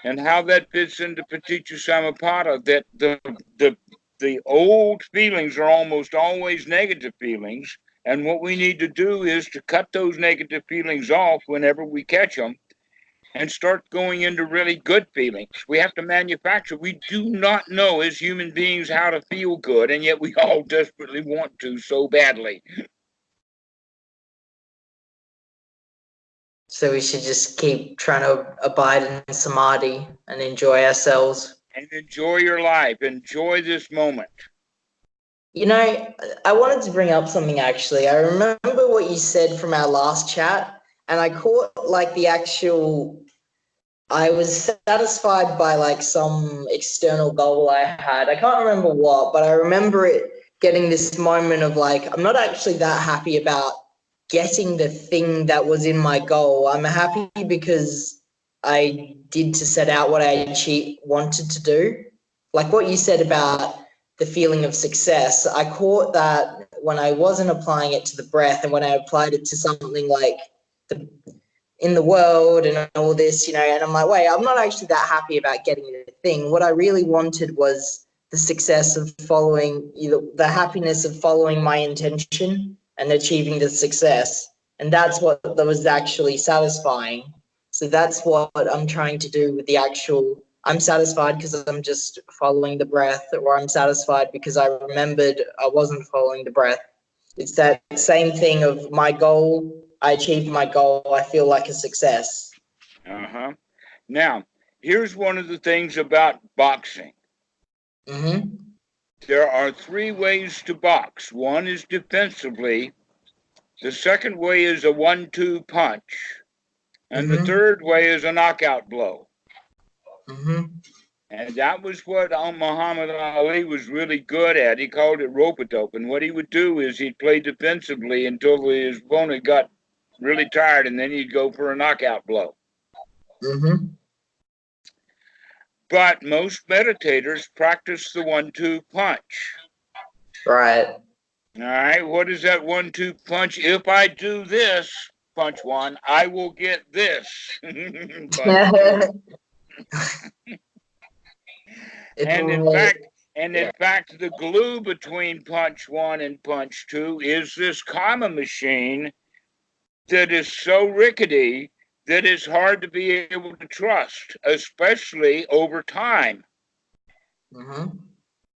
and how that fits into Paticca Samuppada, that the old feelings are almost always negative feelings, and what we need to do is to cut those negative feelings off whenever we catch them and start going into really good feelings. We have to manufacture. We do not know as human beings how to feel good, and yet we all desperately want to so badly. So we should just keep trying to abide in samadhi and enjoy ourselves. And enjoy your life. Enjoy this moment. I wanted to bring up something actually. I remember what you said from our last chat, and I caught like the actual. I was satisfied by like some external goal I had. I can't remember what, but I remember it getting this moment of like, I'm not actually that happy about getting the thing that was in my goal. I'm happy because I did to set out what I wanted to do. Like what you said about the feeling of success, I caught that when I wasn't applying it to the breath and when I applied it to something like the in the world and all this, and I'm like, wait, I'm not actually that happy about getting the thing. What I really wanted was the success of following, the happiness of following my intention and achieving the success. and that's what that was actually satisfying. So that's what I'm trying to do with the actual. I'm satisfied because I'm just following the breath, or I'm satisfied because I remembered I wasn't following the breath. It's that same thing of my goal. I achieved my goal. I feel like a success. Uh-huh. Now, here's one of the things about boxing. Mm-hmm. There are three ways to box. One is defensively. The second way is a 1-2 punch. And the Mm-hmm. third way is a knockout blow. Mm-hmm. And that was what Muhammad Ali was really good at. He called it rope-a-dope. And what he would do is he'd play defensively until his opponent got really tired, and then he'd go for a knockout blow. Mm-hmm. But most meditators practice the 1-2 punch. Right. All right, what is that 1-2 punch? If I do this, punch one, I will get this. Punch two. And in fact, the glue between punch one and punch two is this karma machine that is so rickety that it's hard to be able to trust, especially over time. Mm-hmm.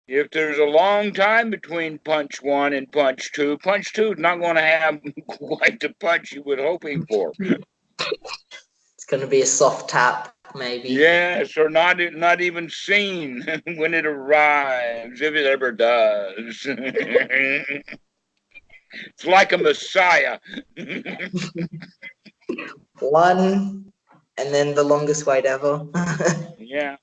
If there's a long time between punch one and punch two is not going to have quite the punch you were hoping for. It's going to be a soft tap, maybe. Yes, or not even seen when it arrives, if it ever does. It's like a messiah. One, and then the longest wait ever. Yeah.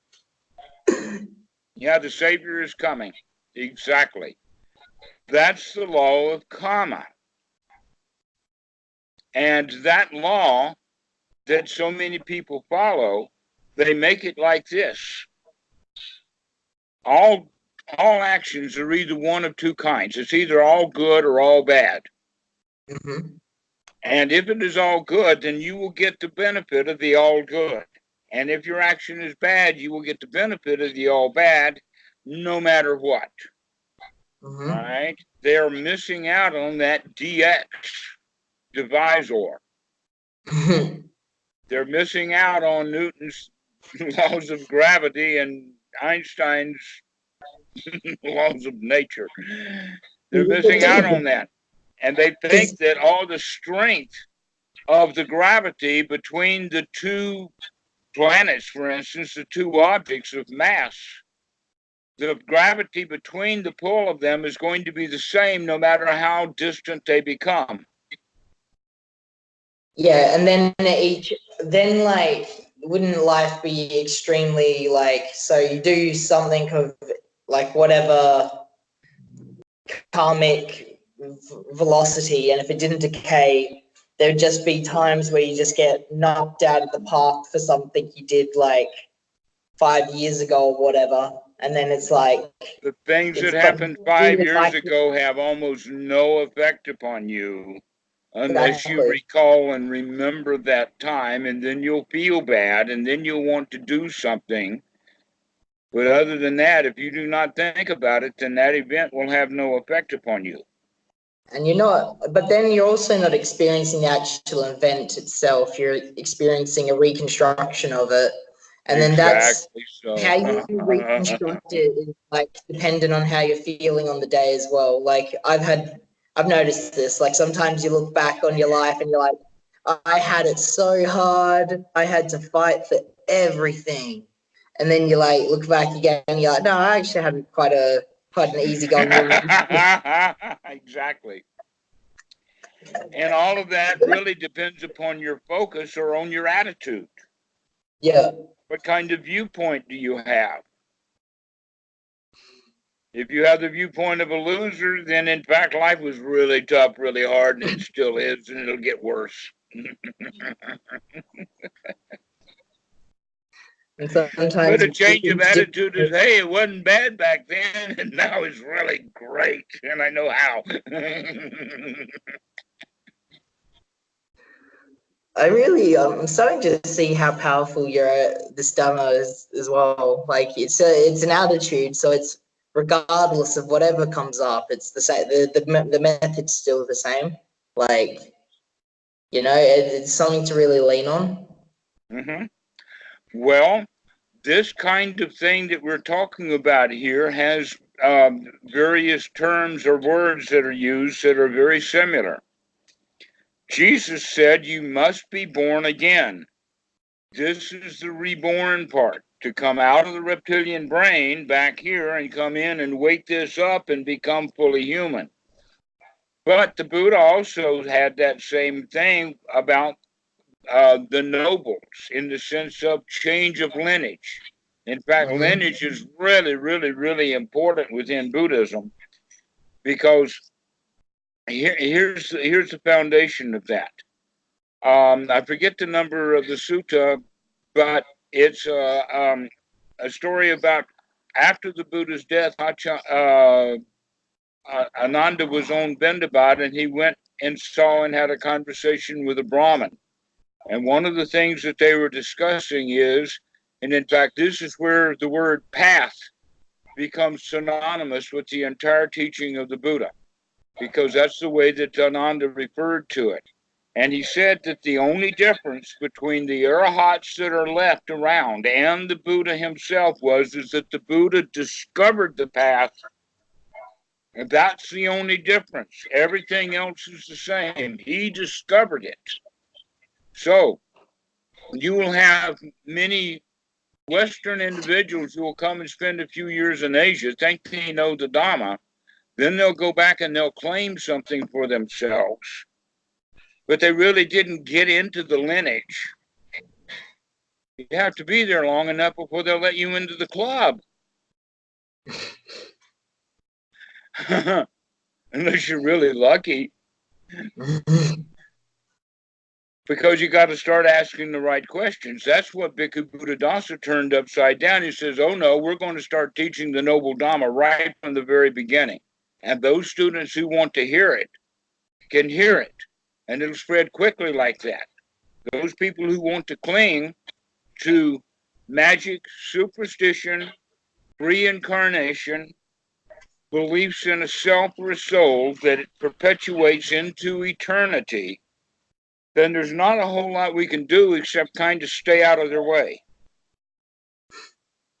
Yeah, the Savior is coming. Exactly. That's the law of karma. And that law that so many people follow, they make it like this. All actions are either one of two kinds. It's either all good or all bad. Mm-hmm. And if it is all good, then you will get the benefit of the all good. And if your action is bad, you will get the benefit of the all bad, no matter what. Mm-hmm. All right? They're missing out on that DX divisor. They're missing out on Newton's laws of gravity and Einstein's laws of nature. They're missing out on that. And they think that all the strength of the gravity between the two planets, for instance, the two objects of mass, the gravity between the pull of them is going to be the same no matter how distant they become. Yeah, and then like, wouldn't life be extremely like, so you do something of like whatever karmic velocity, and if it didn't decay, there'd just be times where you just get knocked out of the park for something you did like 5 years ago or whatever, and then it's like the things that it's like happened 5 years ago have almost no effect upon you unless you exactly. recall and remember that time, and then you'll feel bad, and then you'll want to do something. But other than that, if you do not think about it, then that event will have no effect upon you. And you're not, but then you're also not experiencing the actual event itself. You're experiencing a reconstruction of it. And then that's Exactly so. how you reconstruct it is like dependent on how you're feeling on the day as well. Like I've noticed this. Like sometimes you look back on your life and you're like, I had it so hard. I had to fight for everything. And then you like look back again and you're like, no, I actually had quite an easygoing Exactly. And all of that really depends upon your focus or on your attitude. Yeah. What kind of viewpoint do you have? If you have the viewpoint of a loser, then in fact life was really tough, really hard, and it still is, and it'll get worse. And sometimes But a change of attitude is, hey, it wasn't bad back then, and now it's really great, and I know how. I'm starting to see how powerful this Dhamma is as well. Like it's an attitude, so it's regardless of whatever comes up, it's the same. The method's still the same. Like You know, it's something to really lean on. Mm-hmm. Well, this kind of thing that we're talking about here has various terms or words that are used that are very similar. Jesus said, "You must be born again." This is the reborn part, to come out of the reptilian brain back here and come in and wake this up and become fully human. But the Buddha also had that same thing about the nobles in the sense of change of lineage. In fact, Mm-hmm. lineage is really, really, really important within Buddhism because here's the foundation of that. I forget the number of the sutta, but it's a story about after the Buddha's death. Ananda was on Bendabat, and he went and saw and had a conversation with a Brahmin. And one of the things that they were discussing is, and in fact, this is where the word path becomes synonymous with the entire teaching of the Buddha, because that's the way that Ananda referred to it. And he said that the only difference between the arahats that are left around and the Buddha himself is that the Buddha discovered the path, and that's the only difference. Everything else is the same. He discovered it. So you will have many Western individuals who will come and spend a few years in Asia, think they know the Dhamma, then they'll go back and they'll claim something for themselves, but they really didn't get into the lineage. You have to be there long enough before they'll let you into the club. Unless you're really lucky, because you got to start asking the right questions. That's what Bhikkhu Buddhadasa turned upside down. He says, "Oh no, we're going to start teaching the Noble Dhamma right from the very beginning. And those students who want to hear it can hear it. And it'll spread quickly like that. Those people who want to cling to magic, superstition, reincarnation, beliefs in a self or a soul that it perpetuates into eternity, then there's not a whole lot we can do except kind of stay out of their way.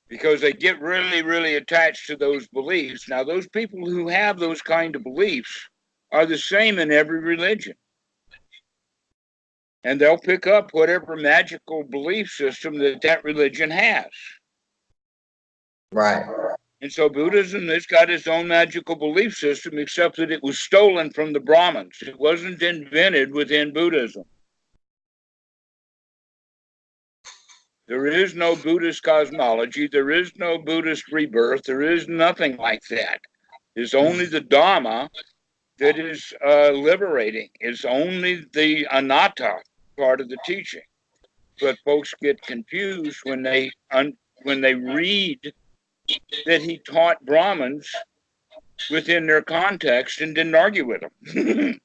Because they get really, really attached to those beliefs. Now, those people who have those kind of beliefs are the same in every religion. And they'll pick up whatever magical belief system that that religion has. Right. And so Buddhism has got its own magical belief system, except that it was stolen from the Brahmins. It wasn't invented within Buddhism. There is no Buddhist cosmology. There is no Buddhist rebirth. There is nothing like that. It's only the Dhamma that is liberating. It's only the anatta part of the teaching. But folks get confused when they read that he taught Brahmins within their context and didn't argue with them.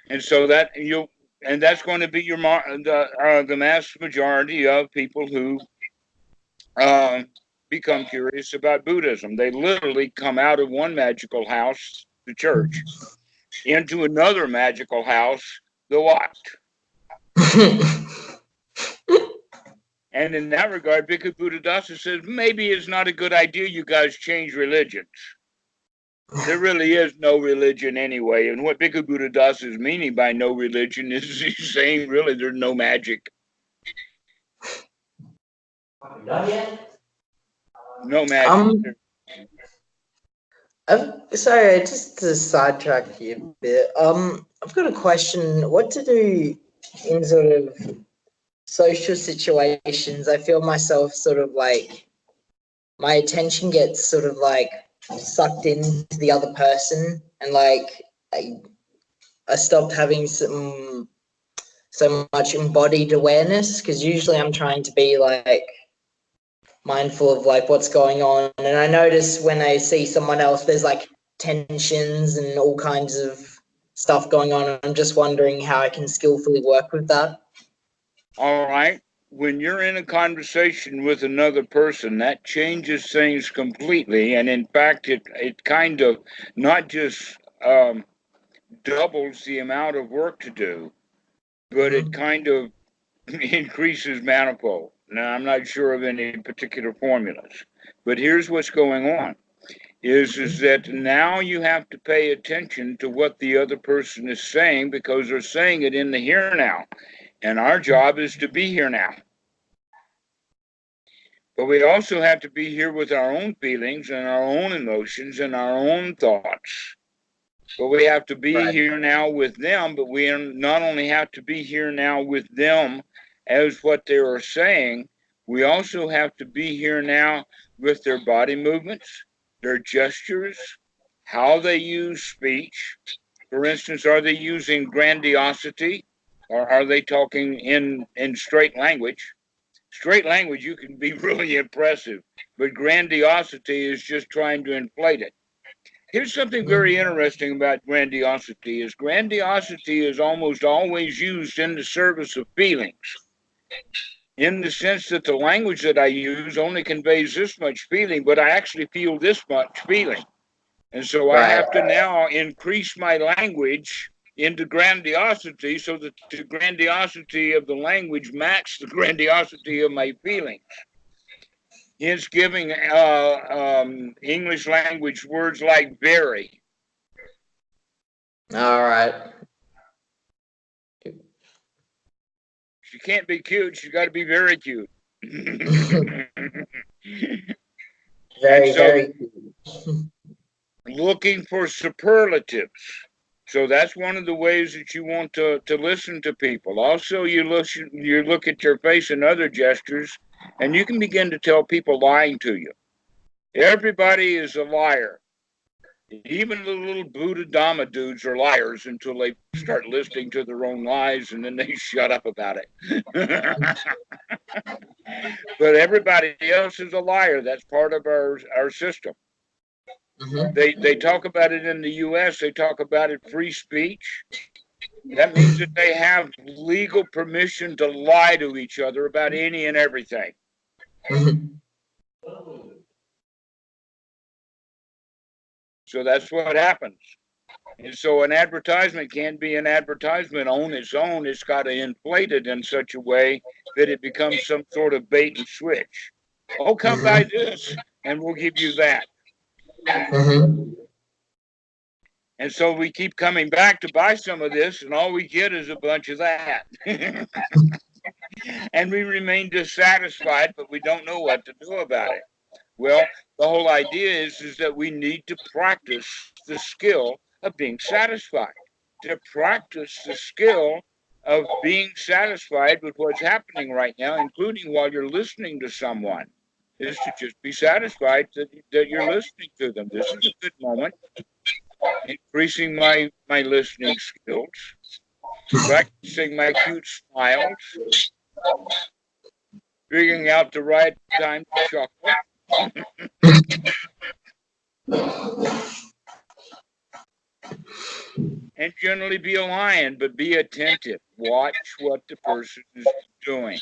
And so that's going to be the mass majority of people who become curious about Buddhism. They literally come out of one magical house, the church, into another magical house, the what? And in that regard, Bhikkhu Buddhadasa says, maybe it's not a good idea you guys change religions. There really is no religion anyway. And what Bhikkhu Buddhadasa is meaning by no religion is he's saying really there's no magic. No magic. Sorry, just to sidetrack you a bit. I've got a question. What to do in sort of social situations? I feel myself sort of like my attention gets sort of like sucked into the other person, and like I stopped having so much embodied awareness, because usually I'm trying to be like mindful of like what's going on, and I notice when I see someone else there's like tensions and all kinds of stuff going on, and I'm just wondering how I can skillfully work with that. All right. When you're in a conversation with another person, that changes things completely. And in fact, it kind of not just doubles the amount of work to do, but it Mm-hmm. kind of increases manifold. Now, I'm not sure of any particular formulas, but here's what's going on is that now you have to pay attention to what the other person is saying because they're saying it in the here now. And our job is to be here now. But we also have to be here with our own feelings and our own emotions and our own thoughts. But we have to be Right. here now with them, but we not only have to be here now with them as what they are saying, we also have to be here now with their body movements, their gestures, how they use speech. For instance, are they using grandiosity or are they talking in straight language? Straight language, you can be really impressive, but grandiosity is just trying to inflate it. Here's something very Mm-hmm. interesting about grandiosity is almost always used in the service of feelings, in the sense that the language that I use only conveys this much feeling, but I actually feel this much feeling. And so I Right. have to now increase my language into grandiosity so that the grandiosity of the language match the grandiosity of my feelings. Hence, giving English language words like very. All right. She can't be cute. She's got to be very cute. And Very, so very cool. looking for superlatives. So that's one of the ways that you want to listen to people. Also, you look at your face and other gestures, and you can begin to tell people lying to you. Everybody is a liar. Even the little Buddha Dhamma dudes are liars until they start listening to their own lies, and then they shut up about it. But everybody else is a liar. That's part of our system. Mm-hmm. They talk about it in the U.S. They talk about it free speech. That means that they have legal permission to lie to each other about any and everything. Mm-hmm. So that's what happens. And so an advertisement can't be an advertisement on its own. It's got to inflate it in such a way that it becomes some sort of bait and switch. Oh, come buy Mm-hmm. this, and we'll give you that. Mm-hmm. And so we keep coming back to buy some of this, and all we get is a bunch of that. And we remain dissatisfied, but we don't know what to do about it. Well, the whole idea is that we need to practice the skill of being satisfied, to practice the skill of being satisfied with what's happening right now, including while you're listening to someone, is to just be satisfied that you're listening to them. This is a good moment. Increasing my listening skills, practicing my cute smiles, figuring out the right time to chuckle, and generally be a lion, but be attentive. Watch what the person is doing.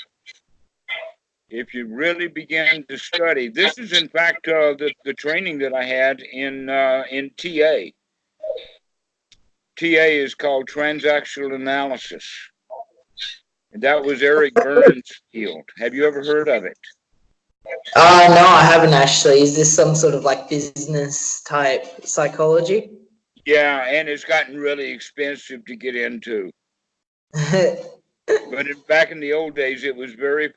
If you really begin to study, this is in fact the training that I had in TA. TA is called transactional analysis, and that was Eric Byrne's field. Have you ever heard of it? No, I haven't actually. Is this some sort of like business type psychology? Yeah, and it's gotten really expensive to get into. But back in the old days, it was very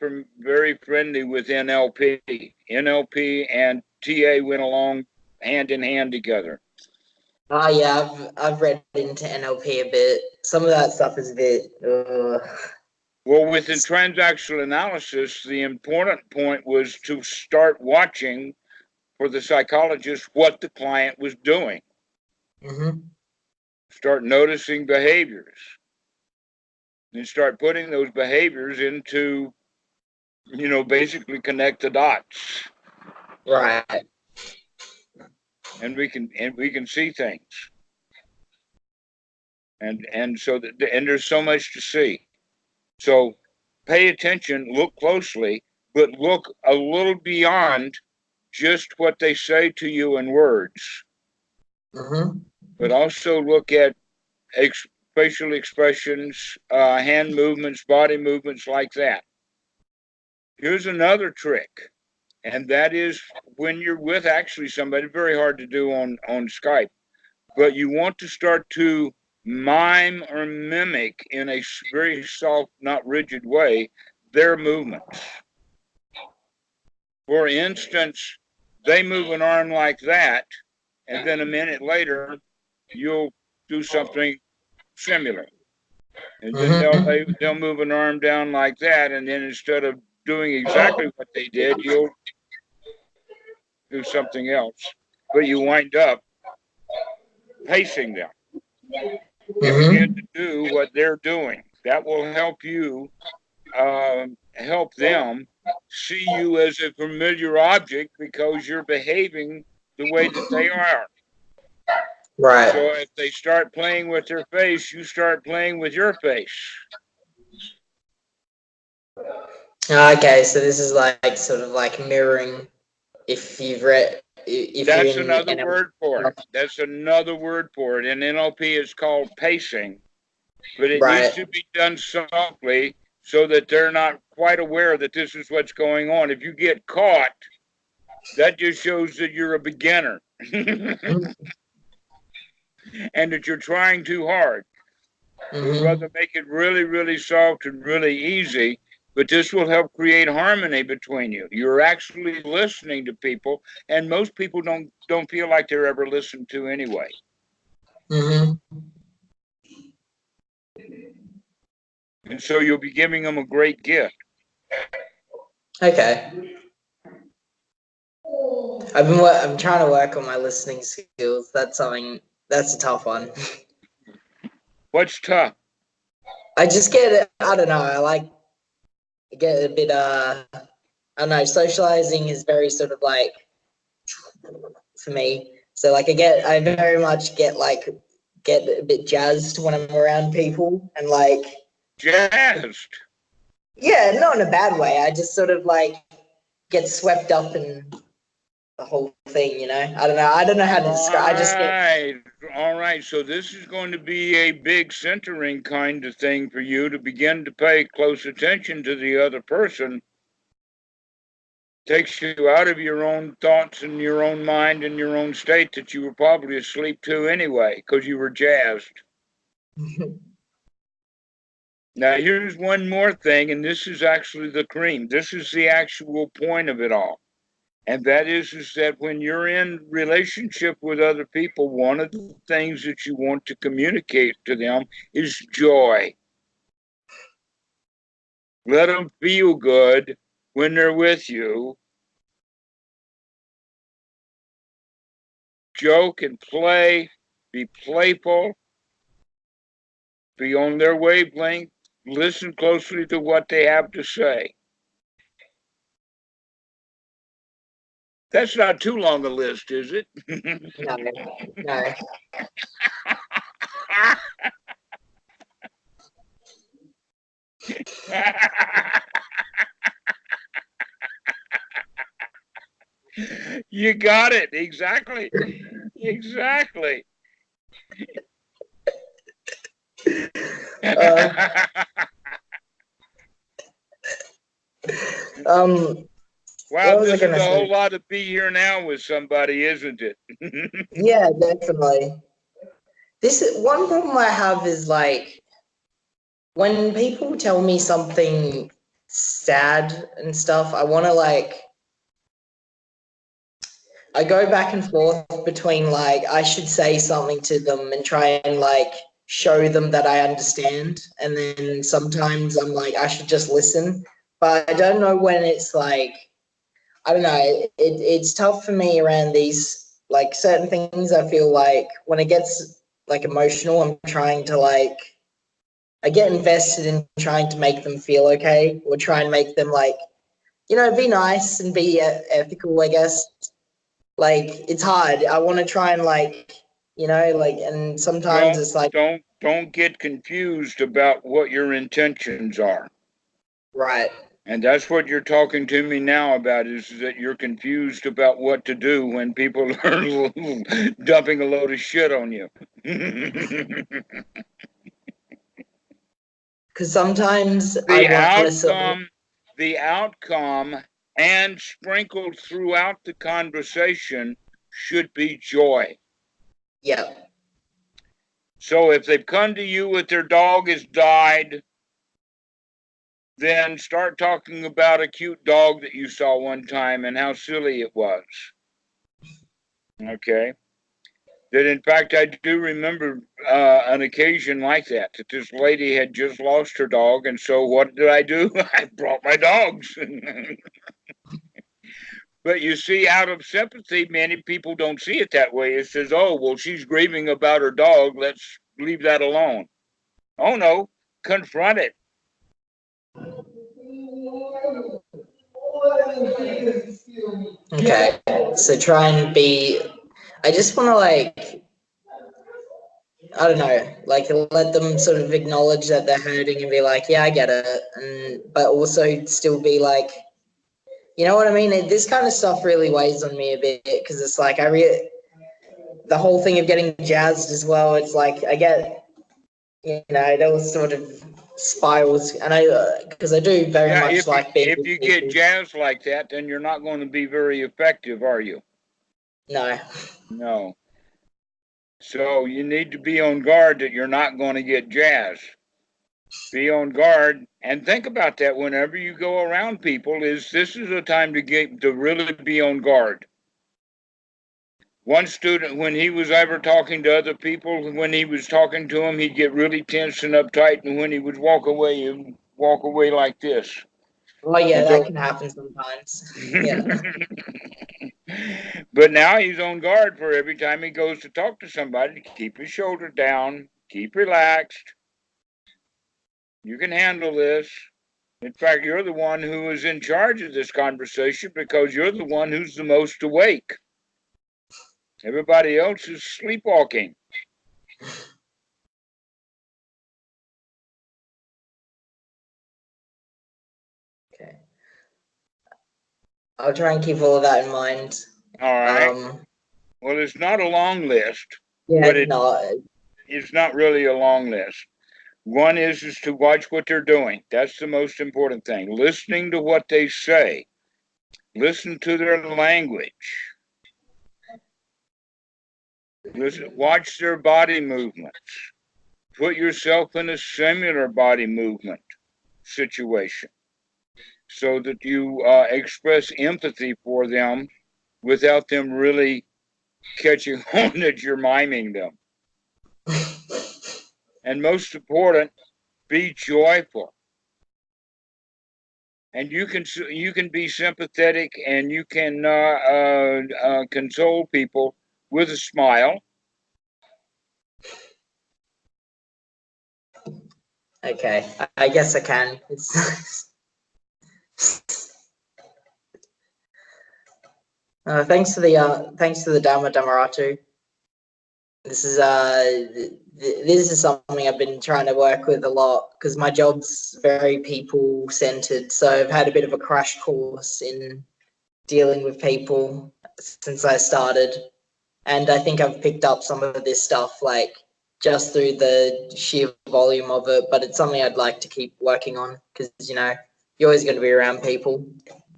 friendly with NLP. NLP and TA went along hand in hand together. Oh yeah, I've read into NLP a bit. Some of that stuff is a bit. Well, within transactional analysis, the important point was to start watching for the psychologist what the client was doing. Mm-hmm. Start noticing behaviors and start putting those behaviors into, basically connect the dots. Right. And we can see things. And there's so much to see. So pay attention, look closely, but look a little beyond just what they say to you in words. Mm-hmm. but also look at facial expressions, hand movements, body movements like that. Here's another trick, and that is when you're with actually somebody, very hard to do on Skype, but you want to start to mime or mimic in a very soft, not rigid way, their movements. For instance, they move an arm like that, and then a minute later, you'll do something similar. And then they'll move an arm down like that, and then instead of doing exactly what they did, you'll do something else. But you wind up pacing them. You begin to do what they're doing. That will help you help them see you as a familiar object because you're behaving the way that they are. Right. So if they start playing with their face, you start playing with your face. Okay, so this is like sort of like mirroring. If you've read, if That's you're in another word for it. That's another word for it. In NLP, it's called pacing, but it needs right. to be done softly so that they're not quite aware that this is what's going on. If you get caught, that just shows that you're a beginner and that you're trying too hard. We'd rather make it really, really soft and really easy, but this will help create harmony between you. You're actually listening to people, and most people don't feel like they're ever listened to anyway. And so you'll be giving them a great gift. Okay. I'm trying to work on my listening skills. That's a tough one. What's tough? I just get, I don't know, I get a bit, I don't know, socializing is very sort of like, for me. So like I very much get a bit jazzed when I'm around people and like. Jazzed? Yeah, not in a bad way. I just sort of like get swept up in the whole thing, you know? I don't know how to describe. I just get. All right. So this is going to be a big centering kind of thing for you to begin to pay close attention to the other person. Takes you out of your own thoughts and your own mind and your own state that you were probably asleep to anyway, because you were jazzed. Now, here's one more thing, and this is actually the cream. This is the actual point of it all. And that is that when you're in relationship with other people, one of the things that you want to communicate to them is joy. Let them feel good when they're with you. Joke and play, be playful, be on their wavelength, listen closely to what they have to say. That's not too long a list, is it? No, no. You got it. Exactly. Exactly. Wow, this is a whole lot to be here now with somebody, isn't it? Yeah, definitely. This is one problem I have is like when people tell me something sad and stuff, I want to like, I go back and forth between like I should say something to them and try and like show them that I understand, and then sometimes I'm like I should just listen, but I don't know when it's like, I don't know, it's tough for me around these like certain things. I feel like when it gets like emotional, I'm trying to like, I get invested in trying to make them feel okay, or try and make them like, you know, be nice and be ethical, I guess. Like it's hard. I want to try and like, you know, like, and sometimes it's like, don't get confused about what your intentions are. right. And that's what you're talking to me now about, is that you're confused about what to do when people are dumping a load of shit on you. Because sometimes I the want to sort of, outcome, the outcome, and sprinkled throughout the conversation should be joy. yeah. So if they've come to you with their dog has died, then start talking about a cute dog that you saw one time and how silly it was. Okay. That in fact I do remember an occasion like that. That this lady had just lost her dog, and so what did I do? I brought my dogs. But you see, out of sympathy, many people don't see it that way. It says, "Oh, well, she's grieving about her dog. Let's leave that alone." Oh no, confront it. Okay. So try and be. I just want to like, I don't know, like let them sort of acknowledge that they're hurting and be like, yeah, I get it, and but also still be like, you know what I mean? This kind of stuff really weighs on me a bit because it's like the whole thing of getting jazzed as well. It's like I get, those sort of spirals, and I because I do very Yeah, much like being if with you get people. jazzed like that, then you're not going to be very effective, are you? No. No. So you need to be on guard that you're not going to get jazzed. Be on guard and think about that whenever you go around people. This is a time to really be on guard. One student, when he was ever talking to other people, when he was talking to them, he'd get really tense and uptight, and when he would walk away, he'd walk away like this. Oh yeah, And that so, can happen sometimes. Yeah. but now he's on guard for every time he goes to talk to somebody. Keep his shoulder down, keep relaxed. You can handle this. In fact, you're the one who is in charge of this conversation because you're the one who's the most awake. Everybody else is sleepwalking. Okay. I'll try and keep all of that in mind. All right. Well, it's not a long list, but Yeah, no, it's not really a long list. One is to watch what they're doing. That's the most important thing. Listening to what they say. Listen to their language. Listen, watch their body movements. Put yourself in a similar body movement situation so that you express empathy for them without them really catching on that you're miming them. And most important, be joyful. And you can be sympathetic, and you can console people with a smile. okay. I guess I can. It's thanks to the Dhammarato. This is this is something I've been trying to work with a lot because my job's very people centered. So I've had a bit of a crash course in dealing with people since I started, and I think I've picked up some of this stuff like just through the sheer volume of it. But it's something I'd like to keep working on because you're always going to be around people.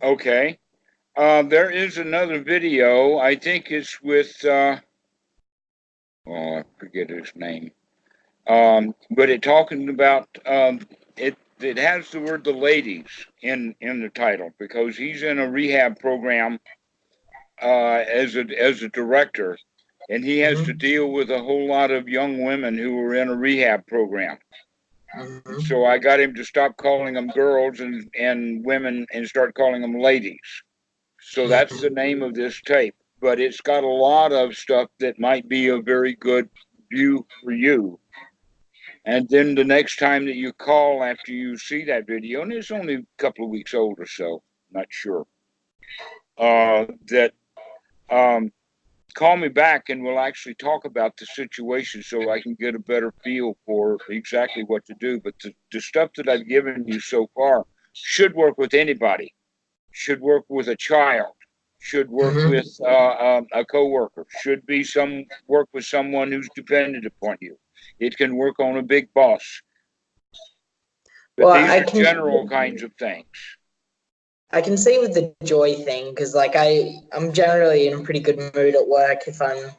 Okay. There is another video. I think it's with oh, I forget his name. But it talking about it. It has the word "the ladies" in the title because he's in a rehab program as a director, and he has to Mm-hmm. deal with a whole lot of young women who are in a rehab program. And Mm-hmm. so I got him to stop calling them girls and women and start calling them ladies. So that's the name of this tape. But it's got a lot of stuff that might be a very good view for you. And then the next time that you call after you see that video, and it's only a couple of weeks old or so, not sure, that um, call me back and we'll actually talk about the situation so I can get a better feel for exactly what to do. But the stuff that I've given you so far should work with anybody, should work with a child, should work Hmm. with a coworker, should be work with someone who's dependent upon you. It can work on a big boss. But Well, these are general kinds of things. I can see with the joy thing because like I'm generally in a pretty good mood at work if I'm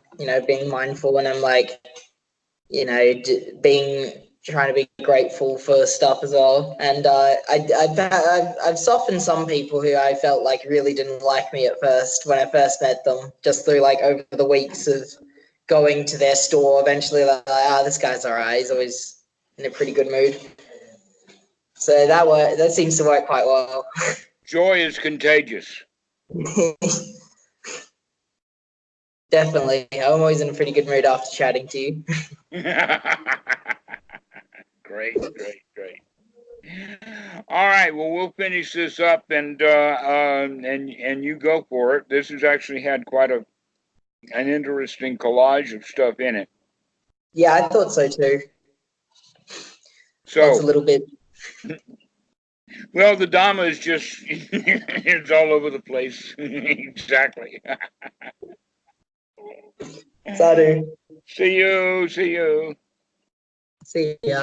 being mindful and I'm like being trying to be grateful for stuff as well. And I've softened some people who I felt like really didn't like me at first when I first met them, just through like over the weeks of going to their store. Eventually, like, this guy's alright. He's always in a pretty good mood. So that seems to work quite well. Joy is contagious. Definitely. I'm always in a pretty good mood after chatting to you. Great. All right, well, we'll finish this up, and you go for it. This has actually had quite an interesting collage of stuff in it. Yeah, I thought so too. So, Lots a little bit. Well, the Dhamma is just it's all over the place. Exactly. Sati. See you. See ya.